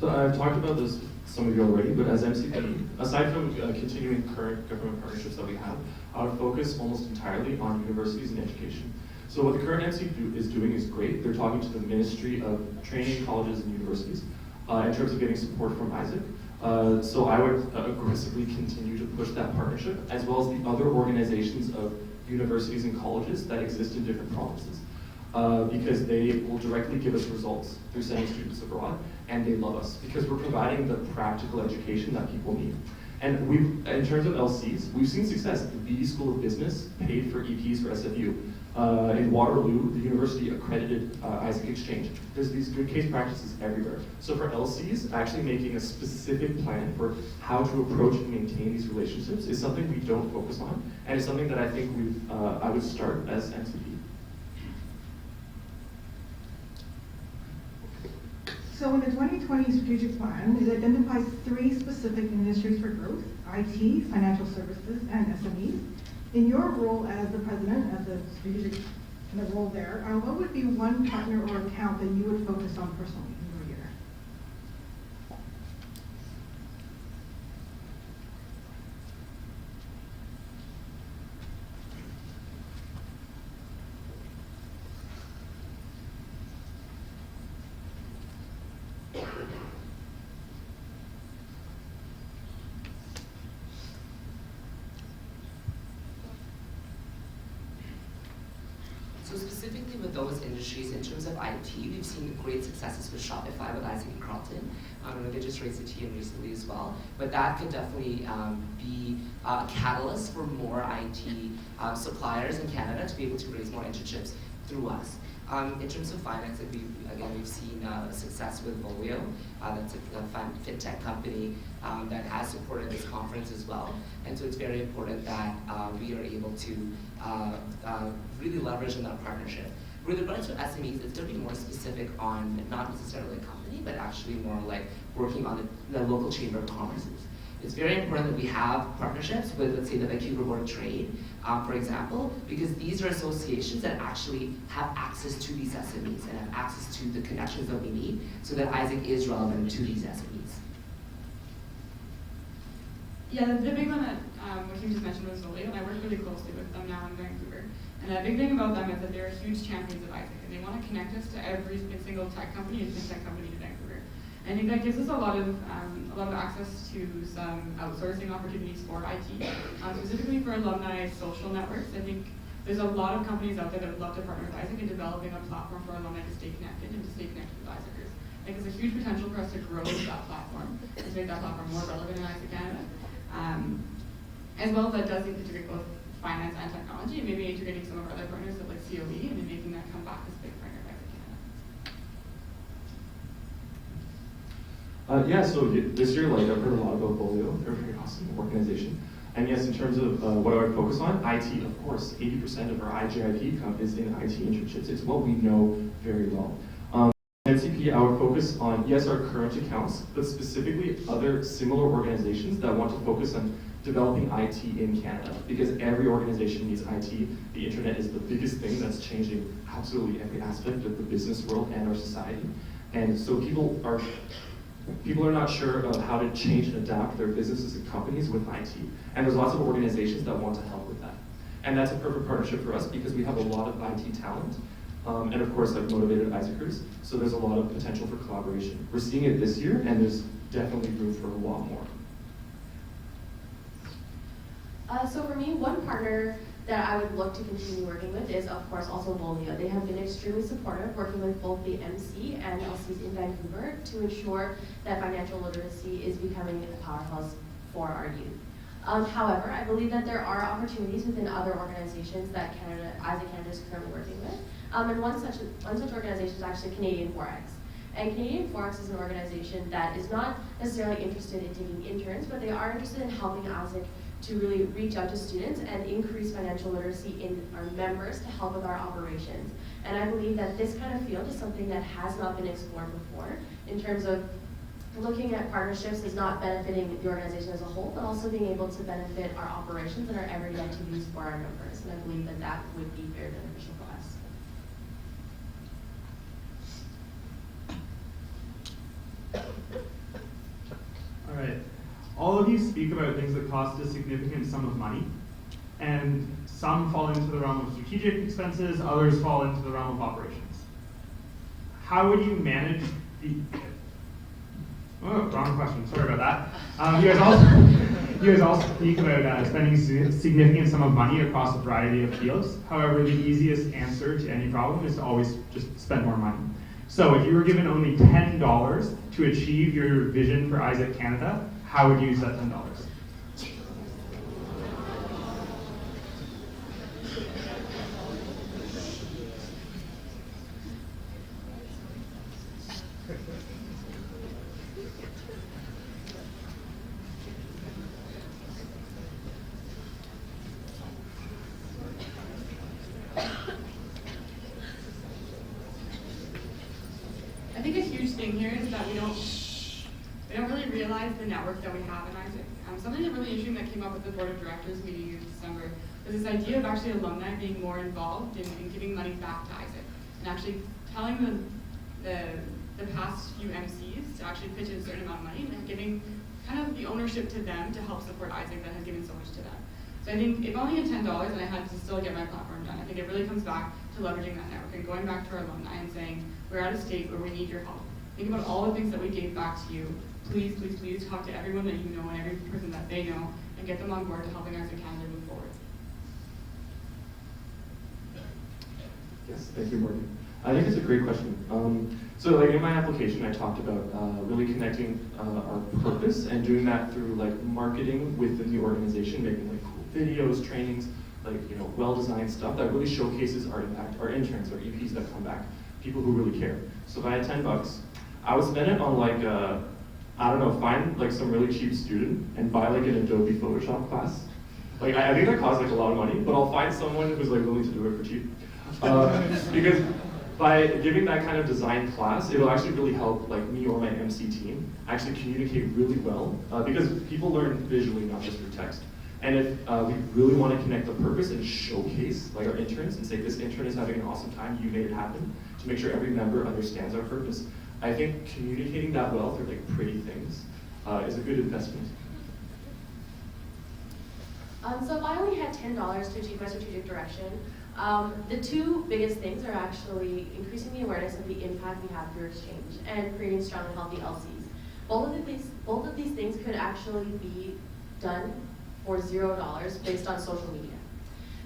Speaker 3: So I've talked about this with some of you already, but as MCP, aside from continuing current government partnerships that we have, I would focus almost entirely on universities and education. So what the current MCP is doing is great. They're talking to the Ministry of Training, Colleges, and Universities in terms of getting support from AIESEC. So I would aggressively continue to push that partnership, as well as the other organizations of universities and colleges that exist in different provinces. Because they will directly give us results through sending students abroad, and they love us because we're providing the practical education that people need. And in terms of LCs, we've seen success. The BE School of Business paid for EPs for SFU. In Waterloo, the university accredited AIESEC Exchange. There's these good case practices everywhere. So for LCs, actually making a specific plan for how to approach and maintain these relationships is something we don't focus on, and it's something that I think I would start as MCP.
Speaker 15: So in the 2020 strategic plan, it identifies 3 specific industries for growth: IT, financial services, and SMEs. In your role as the president, as the strategic role there, what would be one partner or account that you would focus on personally in your year?
Speaker 5: So specifically with those industries, in terms of IT, we've seen great successes with Shopify, with AIESEC and Carlton. I know they just raised a TM recently as well, but that could definitely be a catalyst for more IT suppliers in Canada to be able to raise more internships through us. In terms of finance, like we've seen success with Volio. That's a fintech company that has supported this conference as well. And so it's very important that we are able to really leverage on that partnership. With regards to SMEs, it's going to be more specific on not necessarily a company, but actually more like working on the local chamber of commerce. It's very important that we have partnerships with, let's say, the Vancouver Board of Trade, for example, because these are associations that actually have access to these SMEs and have access to the connections that we need so that AIESEC is relevant to these SMEs.
Speaker 6: Yeah, the big one that Joaquin just mentioned was Volio, and I work really closely with them now in Vancouver. And the big thing about them is that they're huge champions of AIESEC, and they want to connect us to every single tech company and fintech company in Vancouver. And I think that gives us a lot of access to some outsourcing opportunities for IT, specifically for alumni social networks. I think there's a lot of companies out there that would love to partner with AIESEC in developing a platform for alumni to stay connected and to stay connected with AIESECers. I think there's a huge potential for us to grow that platform, to make that platform more relevant in AIESEC Canada. As well as that does integrate both finance and technology, and maybe integrating some of our other partners like COE and then making that come back as a big partner of AIESEC Canada.
Speaker 3: Yeah, so this year, like, I've heard a lot about Volio. They're a very awesome organization. And yes, in terms of what I would focus on, IT, of course. 80% of our IGIP income is in IT internships. It's what we know very well. MCP, I would focus on, yes, our current accounts, but specifically other similar organizations that want to focus on developing IT in Canada, because every organization needs IT. The internet is the biggest thing that's changing absolutely every aspect of the business world and our society. And so people are not sure about how to change and adapt their businesses and companies with IT. And there's lots of organizations that want to help with that. And that's a perfect partnership for us because we have a lot of IT talent. And of course, like motivated AIESECers, so there's a lot of potential for collaboration. We're seeing it this year, and there's definitely room for a lot more.
Speaker 4: So for me, one partner that I would look to continue working with is, of course, also Volio. They have been extremely supportive, working with both the MC and LCs in Vancouver to ensure that financial literacy is becoming a powerhouse for our youth. However, I believe that there are opportunities within other organizations that AIESEC Canada is currently working with. And one such organization is actually Canadian Forex. And Canadian Forex is an organization that is not necessarily interested in taking interns, but they are interested in helping AIESEC to really reach out to students and increase financial literacy in our members to help with our operations. And I believe that this kind of field is something that has not been explored before in terms of looking at partnerships as not benefiting the organization as a whole, but also being able to benefit our operations and our everyday activities for our members. And I believe that that would be very beneficial for us.
Speaker 16: All right. All of you speak about things that cost a significant sum of money, and some fall into the realm of strategic expenses, others fall into the realm of operations. How would you manage the... Oh, wrong question, sorry about that. You guys also speak about spending a significant sum of money across a variety of fields. However, the easiest answer to any problem is to always just spend more money. So if you were given only $10 to achieve your vision for AIESEC Canada, how would you use that $10?
Speaker 6: I think a huge huge thing here is that we don't really realize the network that we have in AIESEC. Something that really interesting that came up at the board of directors meeting in December was this idea of actually alumni being more involved in giving money back to AIESEC and actually telling them the past few MCs to actually pitch in a certain amount of money and giving kind of the ownership to them to help support AIESEC that has given so much to them. So I think if only at $10 and I had to still get my platform done, I think it really comes back to leveraging that network and going back to our alumni and saying, we're at a state where we need your help. Think about all the things that we gave back to you. Please, please, please talk to everyone that you know and every person that they know and get them on board to helping AIESEC Canada move forward.
Speaker 3: Yes, thank you, Morgan. I think it's a great question. So like in my application, I talked about really connecting our purpose and doing that through like marketing within the organization, making like cool videos, trainings, like well-designed stuff that really showcases our impact, our interns, our EPs that come back, people who really care. So if I had $10, I would spend it on like I don't know, find like some really cheap student and buy like an Adobe Photoshop class. Like I think that costs like a lot of money, but I'll find someone who's like willing to do it for cheap. Because by giving that kind of design class, it'll actually really help like me or my MC team actually communicate really well, because people learn visually, not just through text. And if we really want to connect the purpose and showcase like our interns and say this intern is having an awesome time, you made it happen, to make sure every member understands our purpose, I think communicating that well through like pretty things is a good investment.
Speaker 4: So if I only had $10 to achieve my strategic direction, the two biggest things are actually increasing the awareness of the impact we have through exchange and creating strong and healthy LCs. Both of these things could actually be done for $0 based on social media.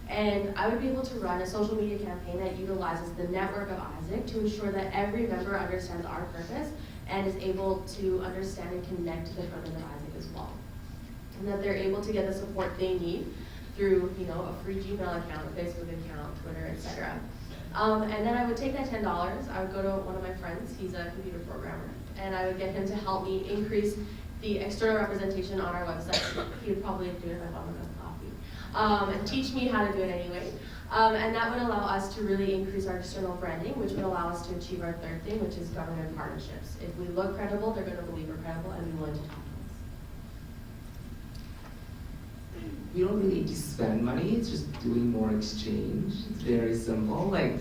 Speaker 4: And I would be able to run a social media campaign that utilizes the network of AIESEC to ensure that every member understands our purpose and is able to understand and connect to the purpose of AIESEC as well. And that they're able to get the support they need through a free Gmail account, a Facebook account, Twitter, etc. And then I would take that $10, I would go to one of my friends, he's a computer programmer, and I would get him to help me increase the external representation on our website. He would probably do it if I bought him a coffee. And teach me how to do it anyway. And that would allow us to really increase our external branding, which would allow us to achieve our third thing, which is government partnerships. If we look credible, they're going to believe we're credible and be willing to talk to us.
Speaker 5: We don't really need to spend money, it's just doing more exchange. It's very simple. Like,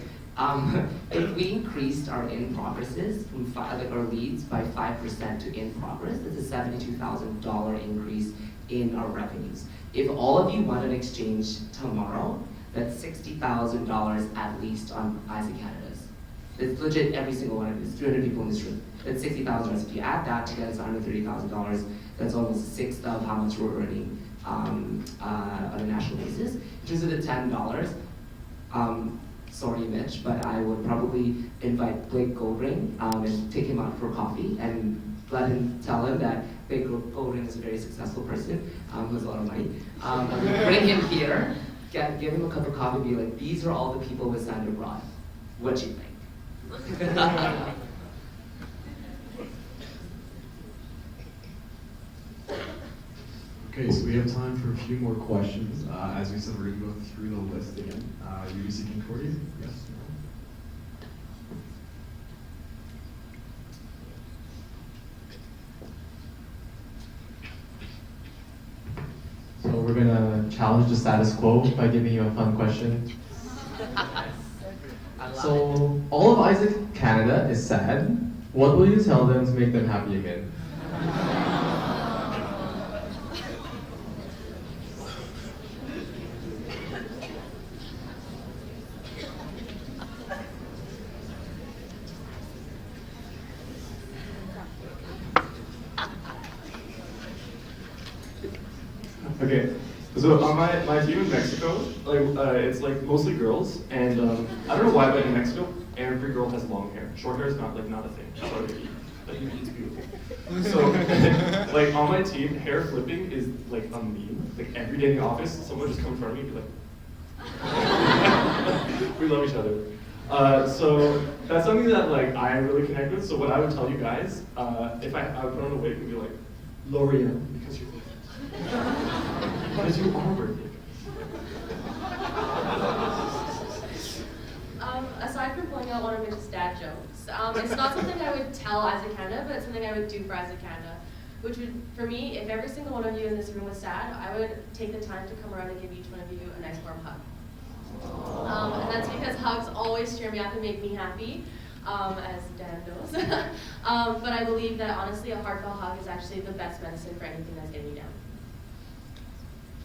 Speaker 5: if we increased our in-progresses from our leads by 5% to in-progress, that's a $72,000 increase in our revenues. If all of you want an exchange tomorrow, that's $60,000 at least on AIESEC Canada's. It's legit every single one of us, 300 people in this room. That's $60,000. If you add that together, it's $130,000. That's almost a sixth of how much we're earning on a national basis. In terms of the $10, sorry Mitch, but I would probably invite Blake Goldring and take him out for coffee and let him tell him that Blake Goldring is a very successful person who has a lot of money. Bring him here, give him a cup of coffee, be like, these are all the people with Sandra Broad. What you think?
Speaker 1: Okay, so we have time for a few more questions. As we said, we're going to go through the list again. UBC Concordia? Yes?
Speaker 2: So we're going to challenge the status quo by giving you a fun question. So all of AIESEC Canada is sad. What will you tell them to make them happy again?
Speaker 3: Okay, so on my team in Mexico, it's like mostly girls, and I don't know why, but in Mexico, every girl has long hair. Short hair is not a thing. Sorry, like it's beautiful. So, like on my team, hair flipping is like a meme. Like every day in the office, someone just come in front of me and be like, we love each other. So that's something that like I really connect with. So what I would tell you guys, if I would put on a wig and be like, Loria, because you're because you are worth it.
Speaker 4: Aside from pulling out one of Mitch's dad jokes. It's not something I would tell as a Canada, but it's something I would do for as a Canada. Which would, for me, if every single one of you in this room was sad, I would take the time to come around and give each one of you a nice warm hug. And that's because hugs always cheer me up and make me happy, as Dan knows. But I believe that honestly, a heartfelt hug is actually the best medicine for anything that's getting me down.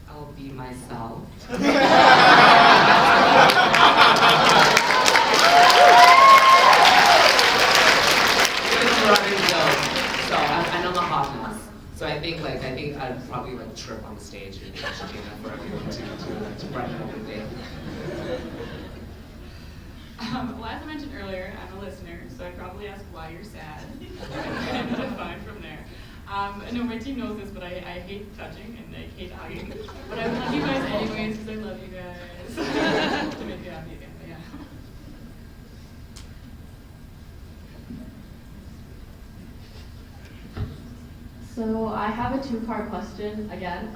Speaker 5: I'll be myself. So I'm a hot mess. So I think I'd probably trip on the stage and for everyone to brighten up the day.
Speaker 6: Well, as I mentioned earlier, I'm a listener, so I'd probably ask why you're sad, and define from there. I know my team knows this, but I hate touching and I hate hugging. But I love you guys anyways because I love you guys to make you happy again. But yeah.
Speaker 7: So I have a two-part question again.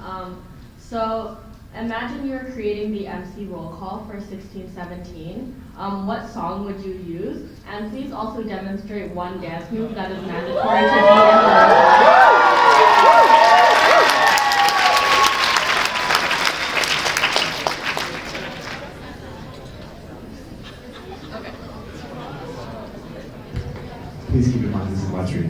Speaker 7: So imagine you're creating the MC roll call for 1617. What song would you use? And please also demonstrate one dance move that is mandatory to be
Speaker 17: Please keep in mind this is my dream.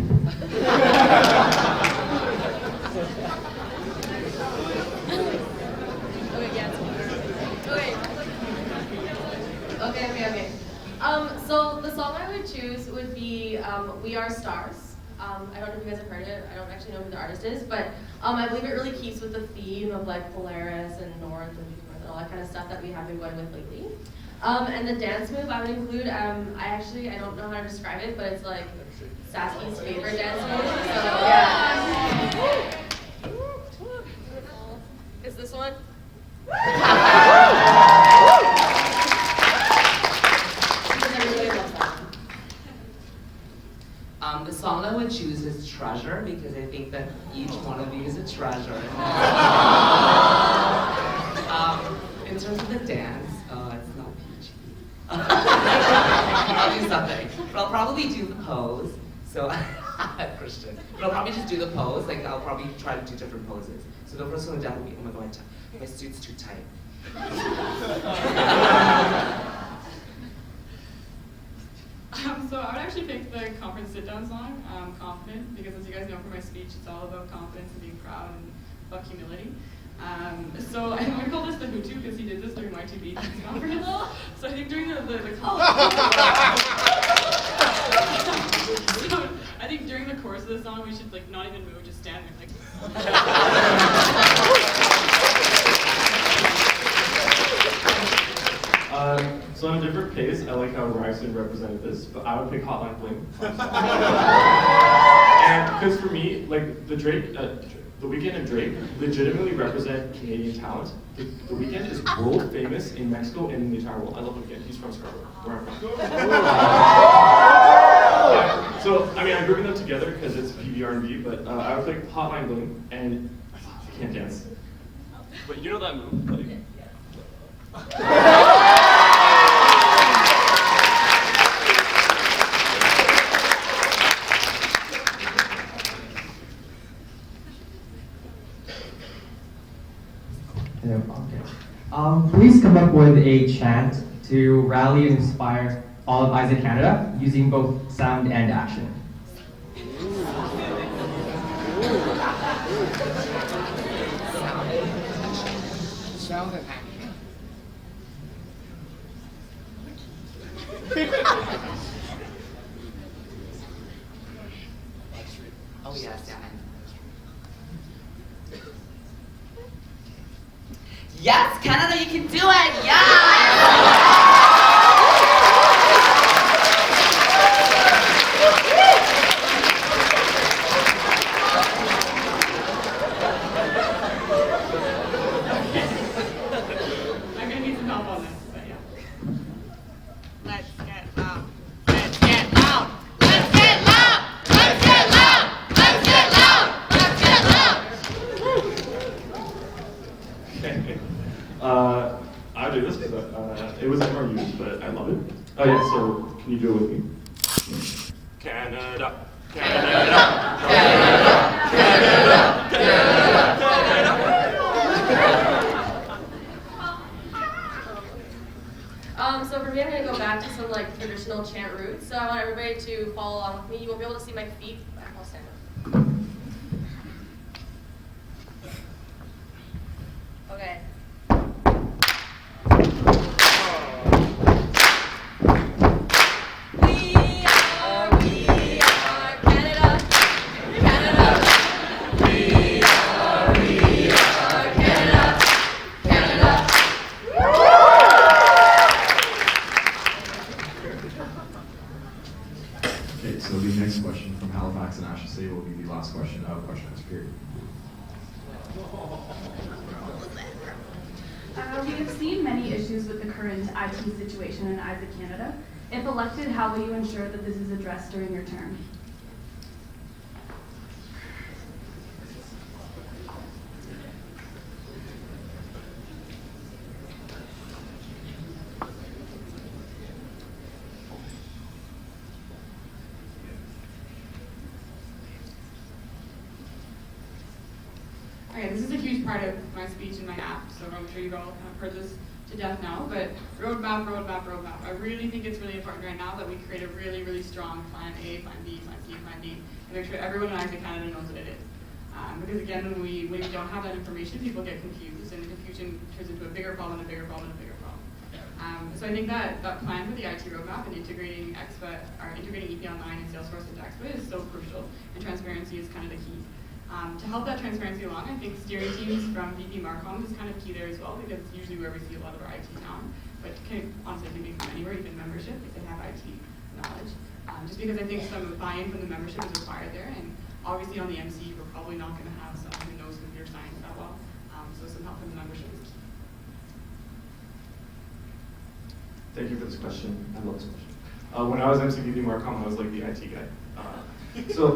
Speaker 4: Okay. So the song I would choose would be We Are Stars. I don't know if you guys have heard it. I don't actually know who the artist is, but I believe it really keeps with the theme of Polaris and North and all that kind of stuff that we have been going with lately. And the dance move I would include, I don't know how to describe it, but it's Sasky's favorite dance move. So yeah. Is this one?
Speaker 5: The song I would choose is Treasure because I think that each one of you is a treasure. In terms of the dance, it's not peachy. I'll do something. But I'll probably do the pose. So, Christian. But I'll probably just do the pose. I'll probably try to do different poses. So the first one would definitely be, oh my god, my suit's too tight.
Speaker 6: So I would actually pick the conference sit-down song, Confident, because as you guys know from my speech, it's all about confidence and being proud and about humility. So I'm going to call this the Hutu because he did this during YTB conference. So I think during the so I think during the course of the song, we should not even move, just stand there
Speaker 3: So on a different pace, I like how Ryerson represented this, but I would pick Hotline Bling. And because for me, the Weeknd and Drake legitimately represent Canadian talent. The Weeknd is world famous in Mexico and in the entire world. I love The Weeknd. He's from Scarborough, where I'm from. So I grouping them together because it's PBR&B, but I would pick Hotline Bling, and I can't dance. But you know that move?
Speaker 11: Please come up with a chant to rally and inspire all of AIESEC Canada using both sound and action.
Speaker 5: Sound and action. Oh yes, yeah. Yes, Canada, you can do it! Yes!
Speaker 6: I'm going to need some help on this, but yeah.
Speaker 18: Let's get loud. Let's get loud. Let's get loud. Let's get loud. Let's get loud. Let's get loud.
Speaker 3: I do this because Oh yeah, so can you do it with me?
Speaker 16: Canada,
Speaker 18: Canada, Canada, Canada, Canada.
Speaker 4: So for me, I'm going to go back to some like traditional chant roots. So I want everybody to follow along with me. You won't be able to see my feet, but I'll stand up. Okay.
Speaker 1: Okay, so the next question from Halifax and Ashesay will be the last question of question answer period.
Speaker 19: We have seen many issues with the current IT situation in AIESEC Canada. If elected, how will you ensure that this is addressed during your term?
Speaker 6: Okay, this is a huge part of my speech in my app, so I'm sure you've all heard this to death now, but roadmap, roadmap, roadmap. I really think it's really important right now that we create a really, really strong plan A, plan B, plan C, plan D, and make sure everyone in AIESEC Canada knows what it is. Because again, when we don't have that information, people get confused, and the confusion turns into a bigger problem, a bigger problem, a bigger problem. So I think that plan for the IT roadmap and integrating EP Online and Salesforce into Expa is so crucial, and transparency is kind of the key. To help that transparency along, I think steering teams from VP Marcom is kind of key there as well, because it's usually where we see a lot of our IT talent, but honestly can be from anywhere, even membership, if they have IT knowledge. Just because I think some buy-in from the membership is required there, and obviously on the MC, we're probably not going to have someone who knows computer science that well, so some help from the membership is key.
Speaker 3: Thank you for this question. I love this question. When I was MCP Marcom, I was like the IT guy. So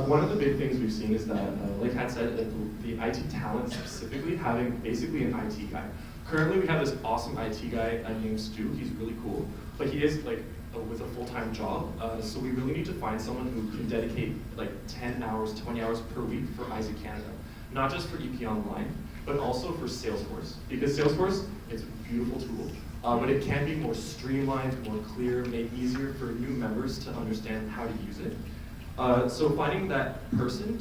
Speaker 3: one of the big things we've seen is that, like Hat said, the IT talent specifically having basically an IT guy. Currently, we have this awesome IT guy named Stu. He's really cool, but he is like with a full-time job. So we really need to find someone who can dedicate like 10 hours, 20 hours per week for AIESEC Canada, not just for EP Online, but also for Salesforce. Because Salesforce, it's a beautiful tool, but it can be more streamlined, more clear, made easier for new members to understand how to use it. So finding that person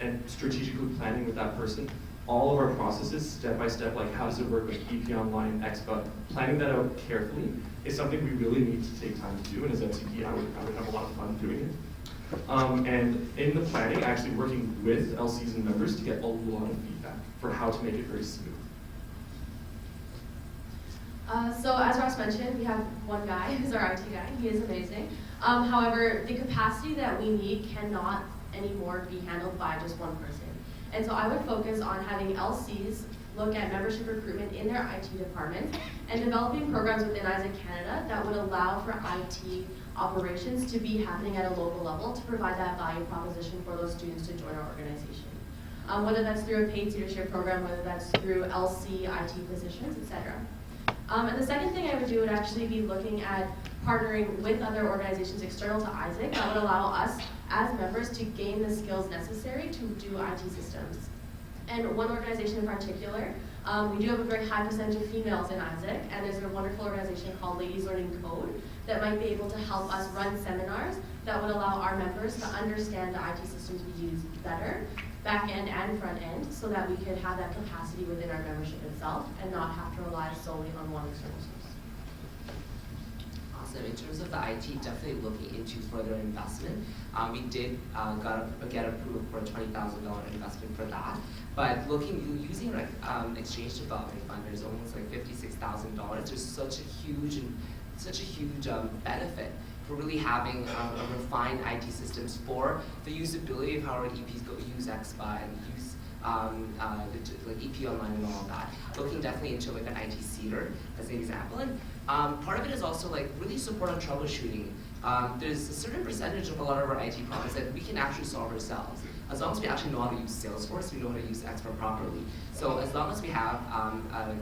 Speaker 3: and strategically planning with that person, all of our processes, step by step, like how does it work with EP Online, Expa, planning that out carefully is something we really need to take time to do, and as MCP, I would have a lot of fun doing it. And in the planning, actually working with LCs and members to get a lot of feedback for how to make it very smooth.
Speaker 4: So as Ross mentioned, we have one guy who's our IT guy. He is amazing. However, the capacity that we need cannot anymore be handled by just one person. And so I would focus on having LCs look at membership recruitment in their IT department and developing programs within AIESEC Canada that would allow for IT operations to be happening at a local level to provide that value proposition for those students to join our organization. Whether that's through a paid leadership program, whether that's through LC, IT positions, etc. And the second thing I would do would actually be looking at partnering with other organizations external to AIESEC that would allow us as members to gain the skills necessary to do IT systems. And one organization in particular, we do have a very high percentage of females in AIESEC, and there's a wonderful organization called Ladies Learning Code that might be able to help us run seminars that would allow our members to understand the IT systems we use better, back end and front end, so that we could have that capacity within our membership itself and not have to rely solely on one external source.
Speaker 5: Awesome. In terms of the IT, definitely looking into further investment. We did get approval for a $20,000 investment for that. But using like exchange development fund, there's almost like $56,000. There's such a huge benefit for really having refined IT systems for the usability of how our EPs use Expa and use like EP Online and all of that. Looking definitely into like an IT seeder as an example. And part of it is also like really support on troubleshooting. There's a certain percentage of a lot of our IT problems that we can actually solve ourselves. as long as we actually know how to use Salesforce, we know how to use Expert properly. So as long as we have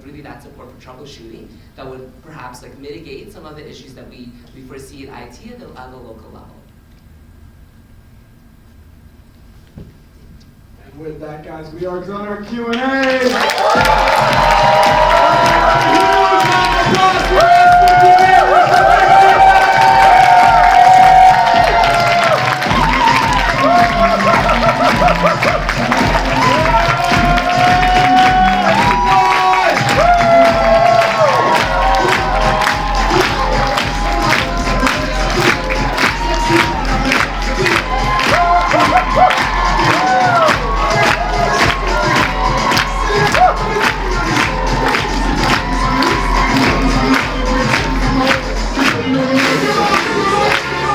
Speaker 5: really that support for troubleshooting, that would perhaps like mitigate some of the issues that we foresee in IT at the local level.
Speaker 1: And with that, guys, we are done our Q&A.